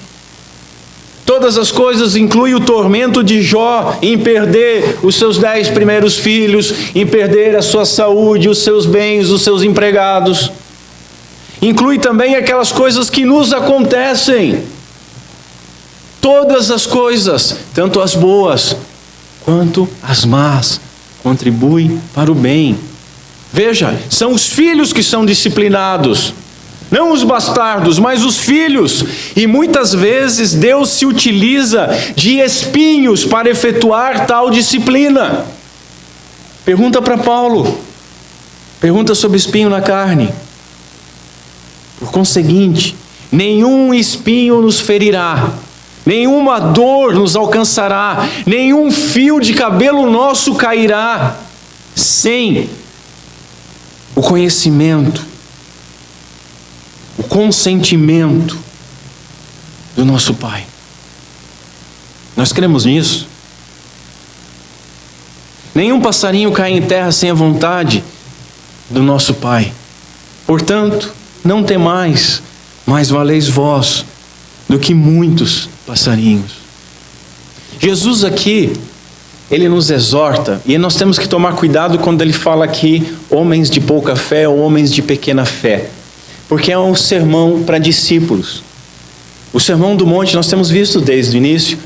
Todas as coisas inclui o tormento de Jó em perder os seus 10 primeiros filhos, em perder a sua saúde, os seus bens, os seus empregados. Inclui também aquelas coisas que nos acontecem. Todas as coisas, tanto as boas quanto as más, contribuem para o bem. Veja, são os filhos que são disciplinados, não os bastardos, mas os filhos. E muitas vezes Deus se utiliza de espinhos para efetuar tal disciplina. Pergunta para Paulo, pergunta sobre espinho na carne. Por conseguinte, nenhum espinho nos ferirá, nenhuma dor nos alcançará, nenhum fio de cabelo nosso cairá, sem o conhecimento, o consentimento do nosso Pai. Nós cremos nisso. Nenhum passarinho cai em terra sem a vontade do nosso Pai. Portanto, não temais, mais valeis vós do que muitos passarinhos. Jesus aqui, ele nos exorta, e nós temos que tomar cuidado quando ele fala aqui homens de pouca fé ou homens de pequena fé, porque é um sermão para discípulos. O sermão do monte nós temos visto desde o início.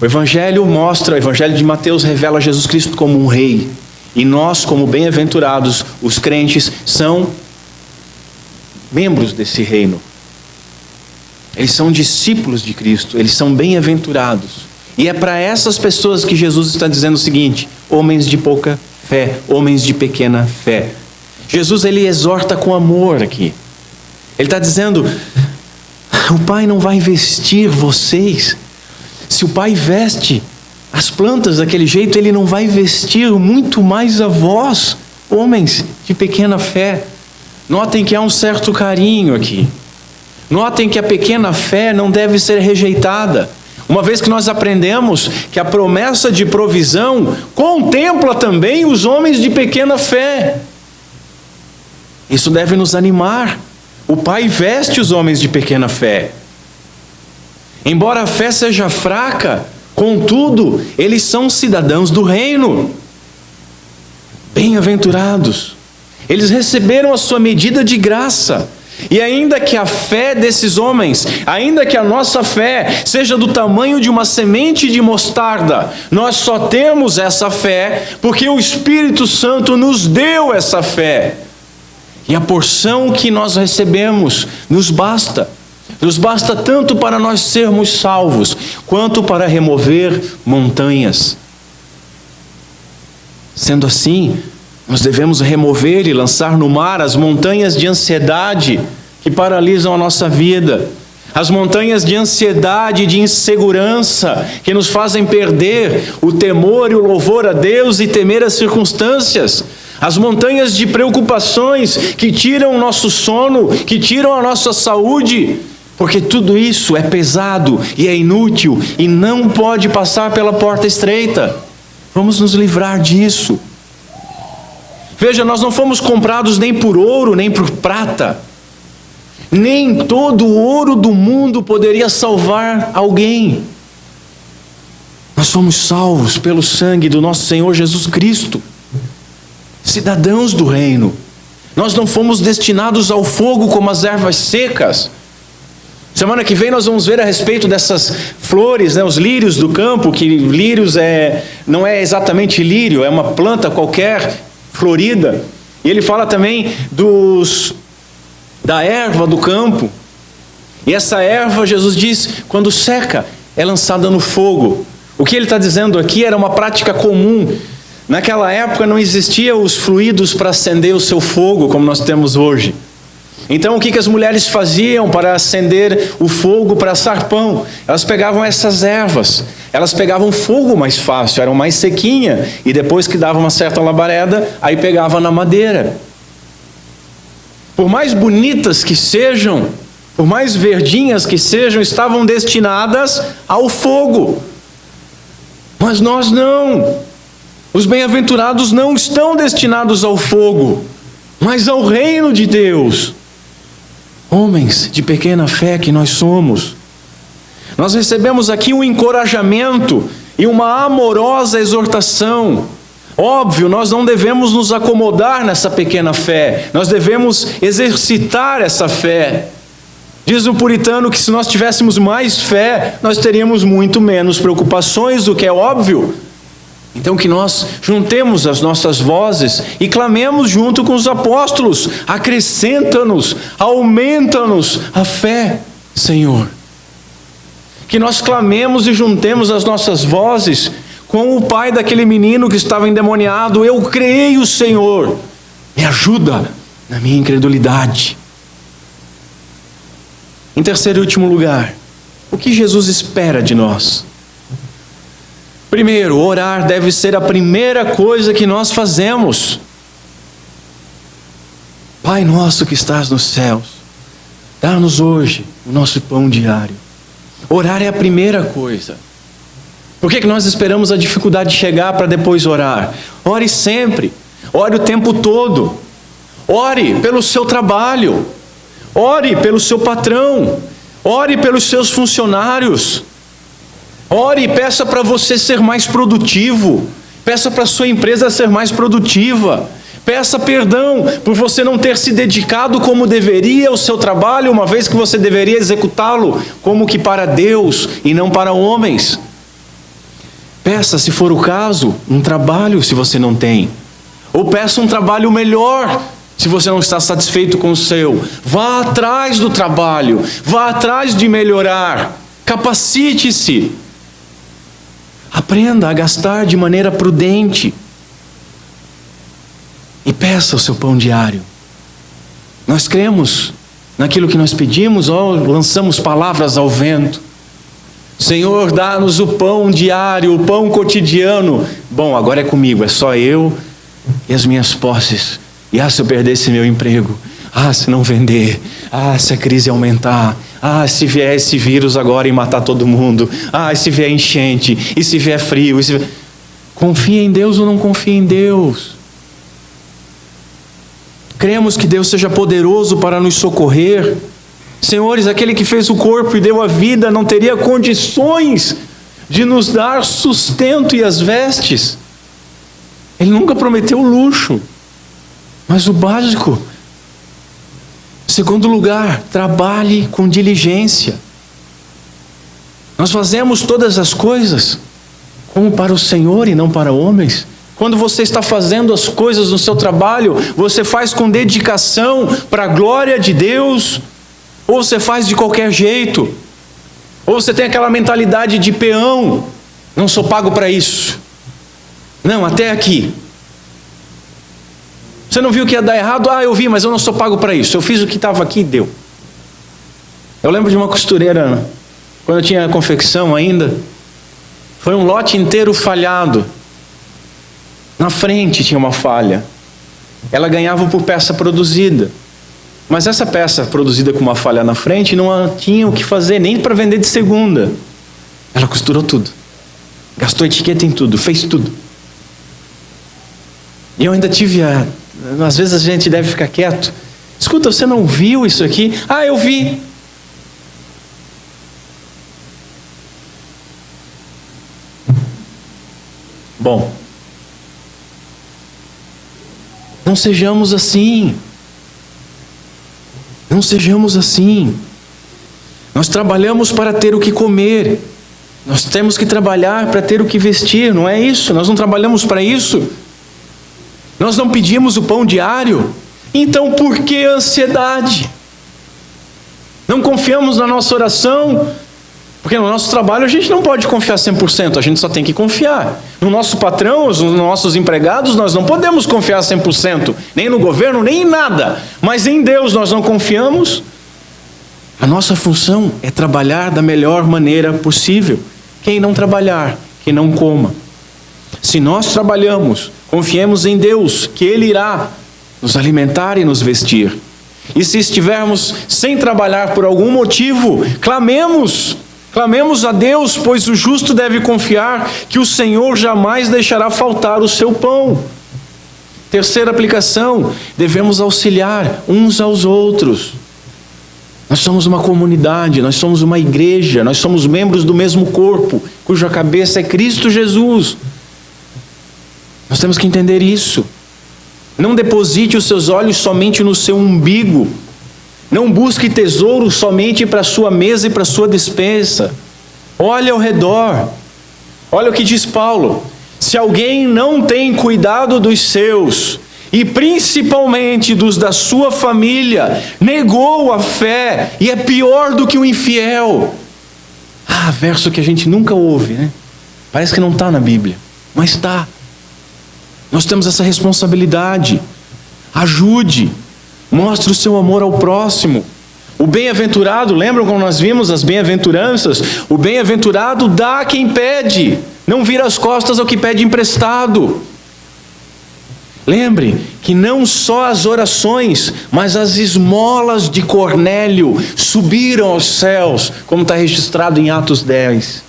O Evangelho mostra, o Evangelho de Mateus revela Jesus Cristo como um rei, e nós, como bem-aventurados, os crentes, são membros desse reino. Eles são discípulos de Cristo, eles são bem-aventurados. E é para essas pessoas que Jesus está dizendo o seguinte: homens de pouca fé, homens de pequena fé. Jesus, ele exorta com amor aqui. Ele está dizendo: o Pai não vai vestir vocês. Se o Pai veste as plantas daquele jeito, Ele não vai vestir muito mais a vós, homens de pequena fé. Notem que há um certo carinho aqui. Notem que a pequena fé não deve ser rejeitada. Uma vez que nós aprendemos que a promessa de provisão contempla também os homens de pequena fé. Isso deve nos animar. O Pai veste os homens de pequena fé. Embora a fé seja fraca, contudo, eles são cidadãos do reino. Bem-aventurados. Eles receberam a sua medida de graça. E ainda que a fé desses homens, ainda que a nossa fé seja do tamanho de uma semente de mostarda, nós só temos essa fé porque o Espírito Santo nos deu essa fé. E a porção que nós recebemos nos basta. Nos basta tanto para nós sermos salvos, quanto para remover montanhas. Sendo assim, nós devemos remover e lançar no mar as montanhas de ansiedade que paralisam a nossa vida. As montanhas de ansiedade e de insegurança que nos fazem perder o temor e o louvor a Deus e temer as circunstâncias. As montanhas de preocupações que tiram o nosso sono, que tiram a nossa saúde. Porque tudo isso é pesado e é inútil e não pode passar pela porta estreita. Vamos nos livrar disso. Veja, nós não fomos comprados nem por ouro, nem por prata. Nem todo o ouro do mundo poderia salvar alguém. Nós fomos salvos pelo sangue do nosso Senhor Jesus Cristo. Cidadãos do reino. Nós não fomos destinados ao fogo como as ervas secas. Semana que vem nós vamos ver a respeito dessas flores, os lírios do campo, que lírios não é exatamente lírio, é uma planta qualquer, florida. E ele fala também da erva do campo. E essa erva, Jesus diz, quando seca, é lançada no fogo. O que ele está dizendo aqui era uma prática comum. Naquela época não existiam os fluidos para acender o seu fogo, como nós temos hoje. Então o que as mulheres faziam para acender o fogo, para assar pão? Elas pegavam essas ervas, elas pegavam fogo mais fácil, eram mais sequinha, e depois que dava uma certa labareda, aí pegava na madeira. Por mais bonitas que sejam, por mais verdinhas que sejam, estavam destinadas ao fogo. Mas nós não. Os bem-aventurados não estão destinados ao fogo, mas ao reino de Deus. Homens de pequena fé que nós somos. Nós recebemos aqui um encorajamento e uma amorosa exortação. Óbvio, nós não devemos nos acomodar nessa pequena fé. Nós devemos exercitar essa fé. Diz o puritano que se nós tivéssemos mais fé, nós teríamos muito menos preocupações, o que é óbvio. Então que nós juntemos as nossas vozes e clamemos junto com os apóstolos: acrescenta-nos, aumenta-nos a fé, Senhor. Que nós clamemos e juntemos as nossas vozes com o pai daquele menino que estava endemoniado: eu creio, Senhor, me ajuda na minha incredulidade. Em terceiro e último lugar, o que Jesus espera de nós? Primeiro, orar deve ser a primeira coisa que nós fazemos. Pai nosso que estás nos céus, dá-nos hoje o nosso pão diário. Orar é a primeira coisa. Por que nós esperamos a dificuldade chegar para depois orar? Ore sempre, ore o tempo todo. Ore pelo seu trabalho, ore pelo seu patrão, ore pelos seus funcionários. Ore e peça para você ser mais produtivo. Peça para a sua empresa ser mais produtiva. Peça perdão por você não ter se dedicado como deveria ao seu trabalho, uma vez que você deveria executá-lo como que para Deus e não para homens. Peça, se for o caso, um trabalho se você não tem. Ou peça um trabalho melhor se você não está satisfeito com o seu. Vá atrás do trabalho. Vá atrás de melhorar. Capacite-se. Aprenda a gastar de maneira prudente. E peça o seu pão diário. Nós cremos naquilo que nós pedimos ou lançamos palavras ao vento? Senhor, dá-nos o pão diário, o pão cotidiano. Bom, agora é comigo, é só eu e as minhas posses. E se eu perder esse meu emprego? Se não vender? Se a crise aumentar? Se vier esse vírus agora e matar todo mundo? E se vier enchente? E se vier frio? Confia em Deus ou não confia em Deus? Cremos que Deus seja poderoso para nos socorrer. Senhores, aquele que fez o corpo e deu a vida não teria condições de nos dar sustento e as vestes. Ele nunca prometeu luxo, mas o básico. Segundo lugar, trabalhe com diligência. Nós fazemos todas as coisas como para o Senhor e não para homens. Quando você está fazendo as coisas no seu trabalho, você faz com dedicação para a glória de Deus, ou você faz de qualquer jeito, ou você tem aquela mentalidade de peão, não sou pago para isso. Não, até aqui. Você não viu que ia dar errado? Eu vi, mas eu não sou pago para isso. Eu fiz o que estava aqui e deu. Eu lembro de uma costureira, quando eu tinha confecção ainda, foi um lote inteiro falhado. Na frente tinha uma falha. Ela ganhava por peça produzida. Mas essa peça produzida com uma falha na frente não tinha o que fazer, nem para vender de segunda. Ela costurou tudo. Gastou etiqueta em tudo, fez tudo. E eu ainda tive às vezes a gente deve ficar quieto. Escuta, você não viu isso aqui? Eu vi. Bom, não sejamos assim. Não sejamos assim. Nós trabalhamos para ter o que comer. Nós temos que trabalhar para ter o que vestir, não é isso? Nós não trabalhamos para isso. Nós não pedimos o pão diário. Então por que ansiedade? Não confiamos na nossa oração? Porque no nosso trabalho a gente não pode confiar 100%, a gente só tem que confiar. No nosso patrão, nos nossos empregados, nós não podemos confiar 100%, nem no governo, nem em nada. Mas em Deus nós não confiamos. A nossa função é trabalhar da melhor maneira possível. Quem não trabalhar, que não coma. Se nós trabalhamos, confiemos em Deus, que Ele irá nos alimentar e nos vestir. E se estivermos sem trabalhar por algum motivo, clamemos a Deus, pois o justo deve confiar que o Senhor jamais deixará faltar o seu pão. Terceira aplicação, devemos auxiliar uns aos outros. Nós somos uma comunidade, nós somos uma igreja, nós somos membros do mesmo corpo, cuja cabeça é Cristo Jesus. Nós temos que entender isso. Não deposite os seus olhos somente no seu umbigo. Não busque tesouro somente para a sua mesa e para a sua despensa. Olhe ao redor. Olha o que diz Paulo. Se alguém não tem cuidado dos seus, e principalmente dos da sua família, negou a fé e é pior do que o infiel. Verso que a gente nunca ouve, né? Parece que não está na Bíblia, mas está. Nós temos essa responsabilidade. Ajude, mostre o seu amor ao próximo. O bem-aventurado, lembram como nós vimos as bem-aventuranças? O bem-aventurado dá a quem pede, não vira as costas ao que pede emprestado. Lembre que não só as orações, mas as esmolas de Cornélio subiram aos céus, como está registrado em Atos 10.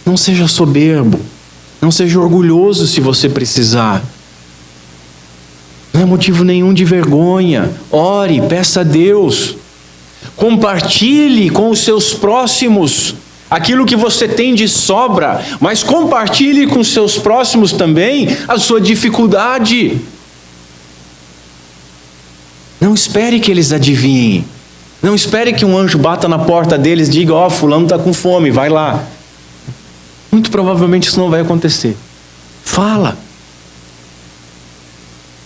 Não seja soberbo, não seja orgulhoso se você precisar. Não é motivo nenhum de vergonha. Ore, peça a Deus. Compartilhe com os seus próximos aquilo que você tem de sobra, mas compartilhe com os seus próximos também a sua dificuldade. Não espere que eles adivinhem. Não espere que um anjo bata na porta deles e diga: fulano está com fome, vai lá. Muito provavelmente isso não vai acontecer. Fala.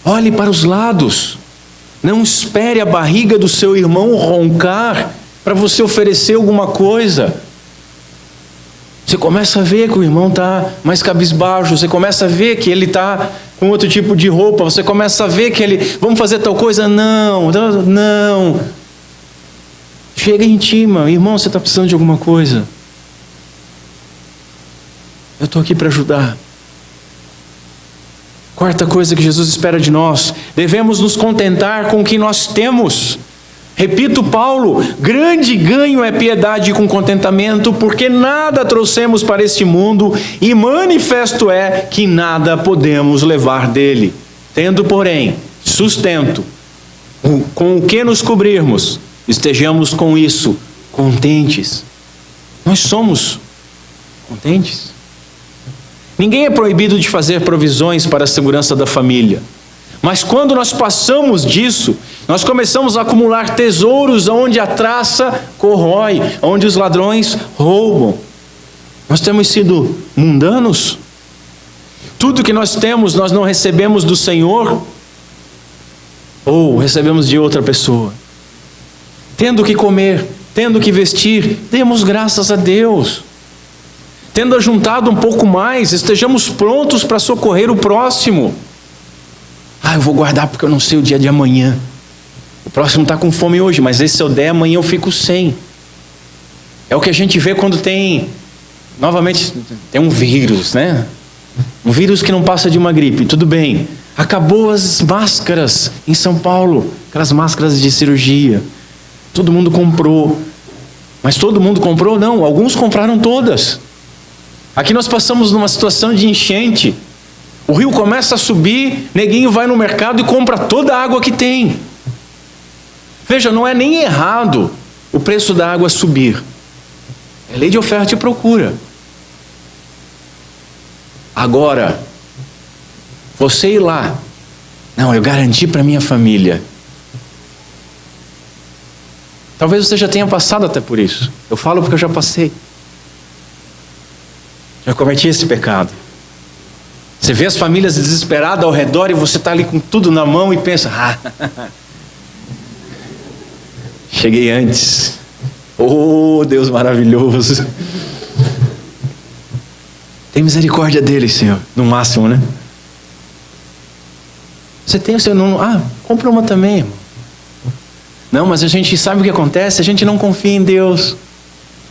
Olhe para os lados. Não espere a barriga do seu irmão roncar para você oferecer alguma coisa. Você começa a ver que o irmão está mais cabisbaixo, você começa a ver que ele está com outro tipo de roupa, você começa a ver que ele, vamos fazer tal coisa? Não. Chega e intima. Irmão, você está precisando de alguma coisa? Eu estou aqui para ajudar. Quarta coisa que Jesus espera de nós: devemos nos contentar com o que nós temos. Repito Paulo, grande ganho é piedade com contentamento, porque nada trouxemos para este mundo, e manifesto é que nada podemos levar dele. Tendo, porém, sustento, com o que nos cobrirmos, estejamos com isso contentes. Nós somos contentes. Ninguém é proibido de fazer provisões para a segurança da família. Mas quando nós passamos disso, nós começamos a acumular tesouros onde a traça corrói, onde os ladrões roubam. Nós temos sido mundanos. Tudo que nós temos, nós não recebemos do Senhor, ou recebemos de outra pessoa. Tendo o que comer, tendo o que vestir, demos graças a Deus. Tendo ajuntado um pouco mais, estejamos prontos para socorrer o próximo. Eu vou guardar porque eu não sei o dia de amanhã. O próximo está com fome hoje, mas se eu der, amanhã eu fico sem. É o que a gente vê quando novamente, tem um vírus, né? Um vírus que não passa de uma gripe, tudo bem. Acabou as máscaras em São Paulo, aquelas máscaras de cirurgia. Todo mundo comprou. Mas todo mundo comprou? Não, alguns compraram todas. Aqui nós passamos numa situação de enchente. O rio começa a subir, neguinho vai no mercado e compra toda a água que tem. Veja, não é nem errado o preço da água subir. É lei de oferta e procura. Agora, você ir lá, não, eu garanti para minha família. Talvez você já tenha passado até por isso. Eu falo porque eu já passei. Já cometi esse pecado. Você vê as famílias desesperadas ao redor e você está ali com tudo na mão e pensa, cheguei antes. Oh, Deus maravilhoso. Tem misericórdia deles, Senhor. No máximo, né? Você tem o seu nome. Compra uma também, irmão. Não, mas a gente sabe o que acontece. A gente não confia em Deus.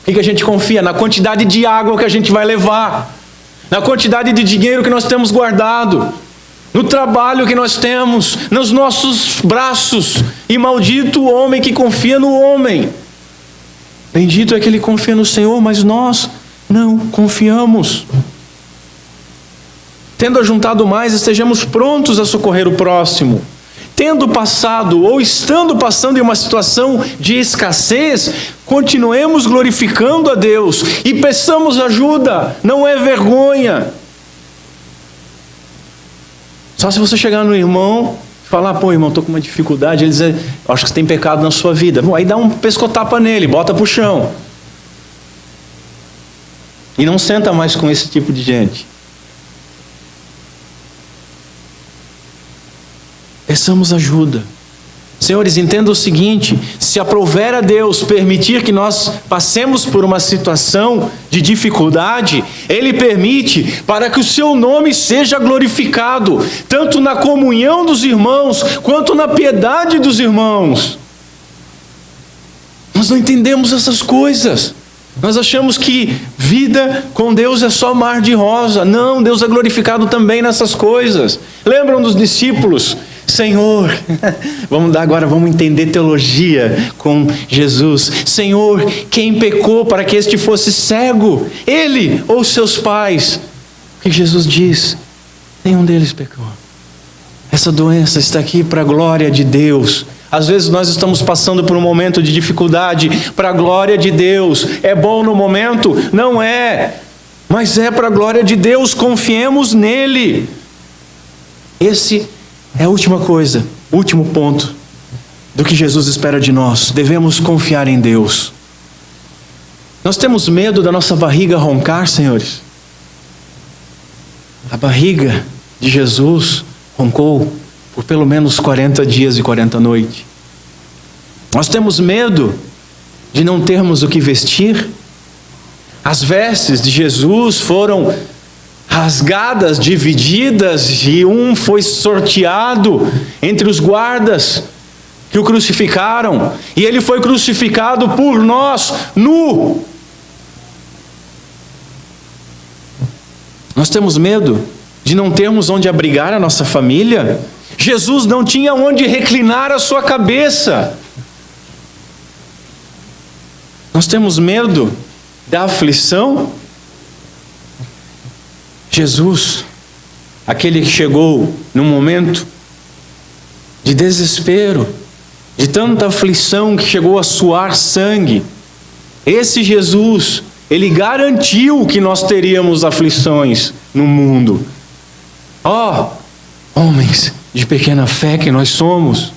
O que a gente confia? Na quantidade de água que a gente vai levar. Na quantidade de dinheiro que nós temos guardado. No trabalho que nós temos. Nos nossos braços. E maldito o homem que confia no homem. Bendito é que ele confia no Senhor, mas nós não confiamos. Tendo ajuntado mais, estejamos prontos a socorrer o próximo. Tendo passado ou estando passando em uma situação de escassez, continuemos glorificando a Deus e peçamos ajuda, não é vergonha. Só se você chegar no irmão e falar, irmão, estou com uma dificuldade, ele dizer, acho que você tem pecado na sua vida. Aí dá um pescotapa nele, bota para o chão. E não senta mais com esse tipo de gente. Peçamos ajuda. Senhores, entenda o seguinte: se aprouver a Deus permitir que nós passemos por uma situação de dificuldade, Ele permite para que o seu nome seja glorificado, tanto na comunhão dos irmãos, quanto na piedade dos irmãos. Nós não entendemos essas coisas. Nós achamos que vida com Deus é só mar de rosa. Não, Deus é glorificado também nessas coisas. Lembram dos discípulos? Senhor, vamos entender teologia com Jesus. Senhor, quem pecou para que este fosse cego? Ele ou seus pais? O que Jesus diz? Nenhum deles pecou. Essa doença está aqui para a glória de Deus. Às vezes nós estamos passando por um momento de dificuldade para a glória de Deus. É bom no momento? Não é. Mas é para a glória de Deus, confiemos nele. Esse é a última coisa, o último ponto do que Jesus espera de nós. Devemos confiar em Deus. Nós temos medo da nossa barriga roncar, senhores? A barriga de Jesus roncou por pelo menos 40 dias e 40 noites. Nós temos medo de não termos o que vestir? As vestes de Jesus foram rasgadas, divididas, e um foi sorteado entre os guardas. que o crucificaram, e ele foi crucificado por nós, nu. Nós temos medo de não termos onde abrigar a nossa família? Jesus não tinha onde reclinar a sua cabeça. Nós temos medo da aflição? Jesus, aquele que chegou num momento de desespero, de tanta aflição que chegou a suar sangue, esse Jesus, ele garantiu que nós teríamos aflições no mundo. Homens de pequena fé que nós somos,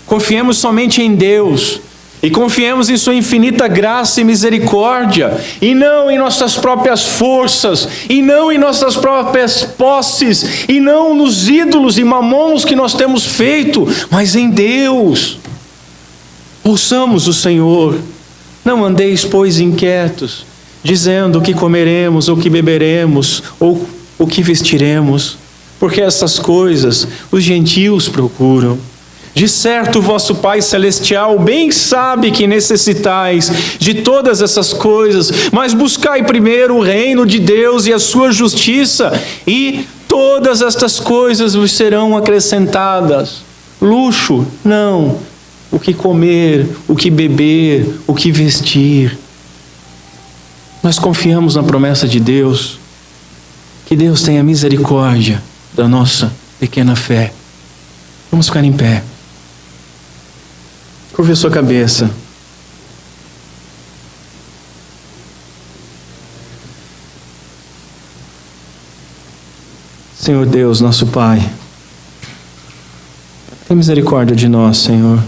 confiemos somente em Deus, e confiemos em sua infinita graça e misericórdia, e não em nossas próprias forças, e não em nossas próprias posses, e não nos ídolos e mamons que nós temos feito, mas em Deus. Ouçamos o Senhor. Não andeis, pois, inquietos, dizendo o que comeremos, ou o que beberemos, ou o que vestiremos, porque essas coisas os gentios procuram. De certo, o vosso Pai Celestial bem sabe que necessitais de todas essas coisas, mas buscai primeiro o reino de Deus e a sua justiça, e todas estas coisas vos serão acrescentadas. Luxo? Não. O que comer, o que beber, o que vestir. Nós confiamos na promessa de Deus, que Deus tenha misericórdia da nossa pequena fé. Vamos ficar em pé. Curve a sua cabeça. Senhor Deus, nosso Pai, tem misericórdia de nós, Senhor.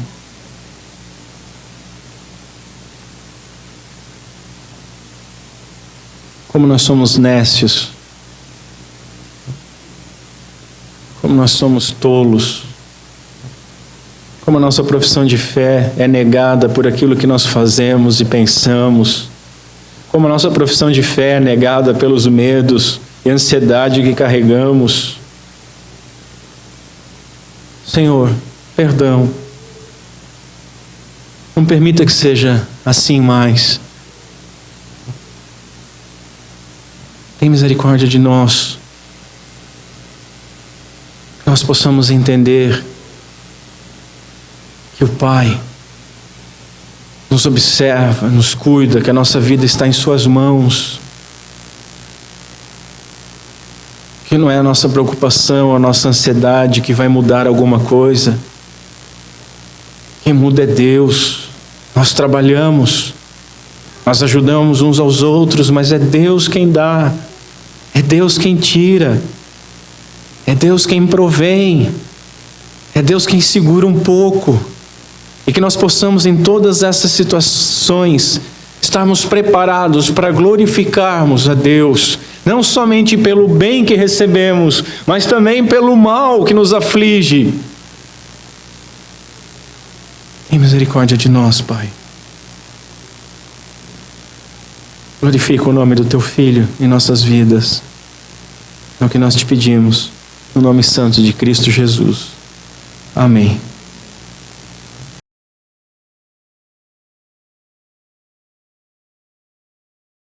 Como nós somos nécios, como nós somos tolos, como a nossa profissão de fé é negada por aquilo que nós fazemos e pensamos, como a nossa profissão de fé é negada pelos medos e ansiedade que carregamos. Senhor, perdão. Não permita que seja assim mais. Tem misericórdia de nós. Que nós possamos entender que o Pai nos observa, nos cuida, que a nossa vida está em suas mãos. Que não é a nossa preocupação, a nossa ansiedade que vai mudar alguma coisa. Quem muda é Deus. Nós trabalhamos, nós ajudamos uns aos outros, mas é Deus quem dá, é Deus quem tira, é Deus quem provém, é Deus quem segura um pouco. E que nós possamos em todas essas situações estarmos preparados para glorificarmos a Deus, não somente pelo bem que recebemos, mas também pelo mal que nos aflige. Tem misericórdia de nós, Pai. Glorifica o nome do Teu Filho em nossas vidas. É o que nós te pedimos, no nome santo de Cristo Jesus. Amém.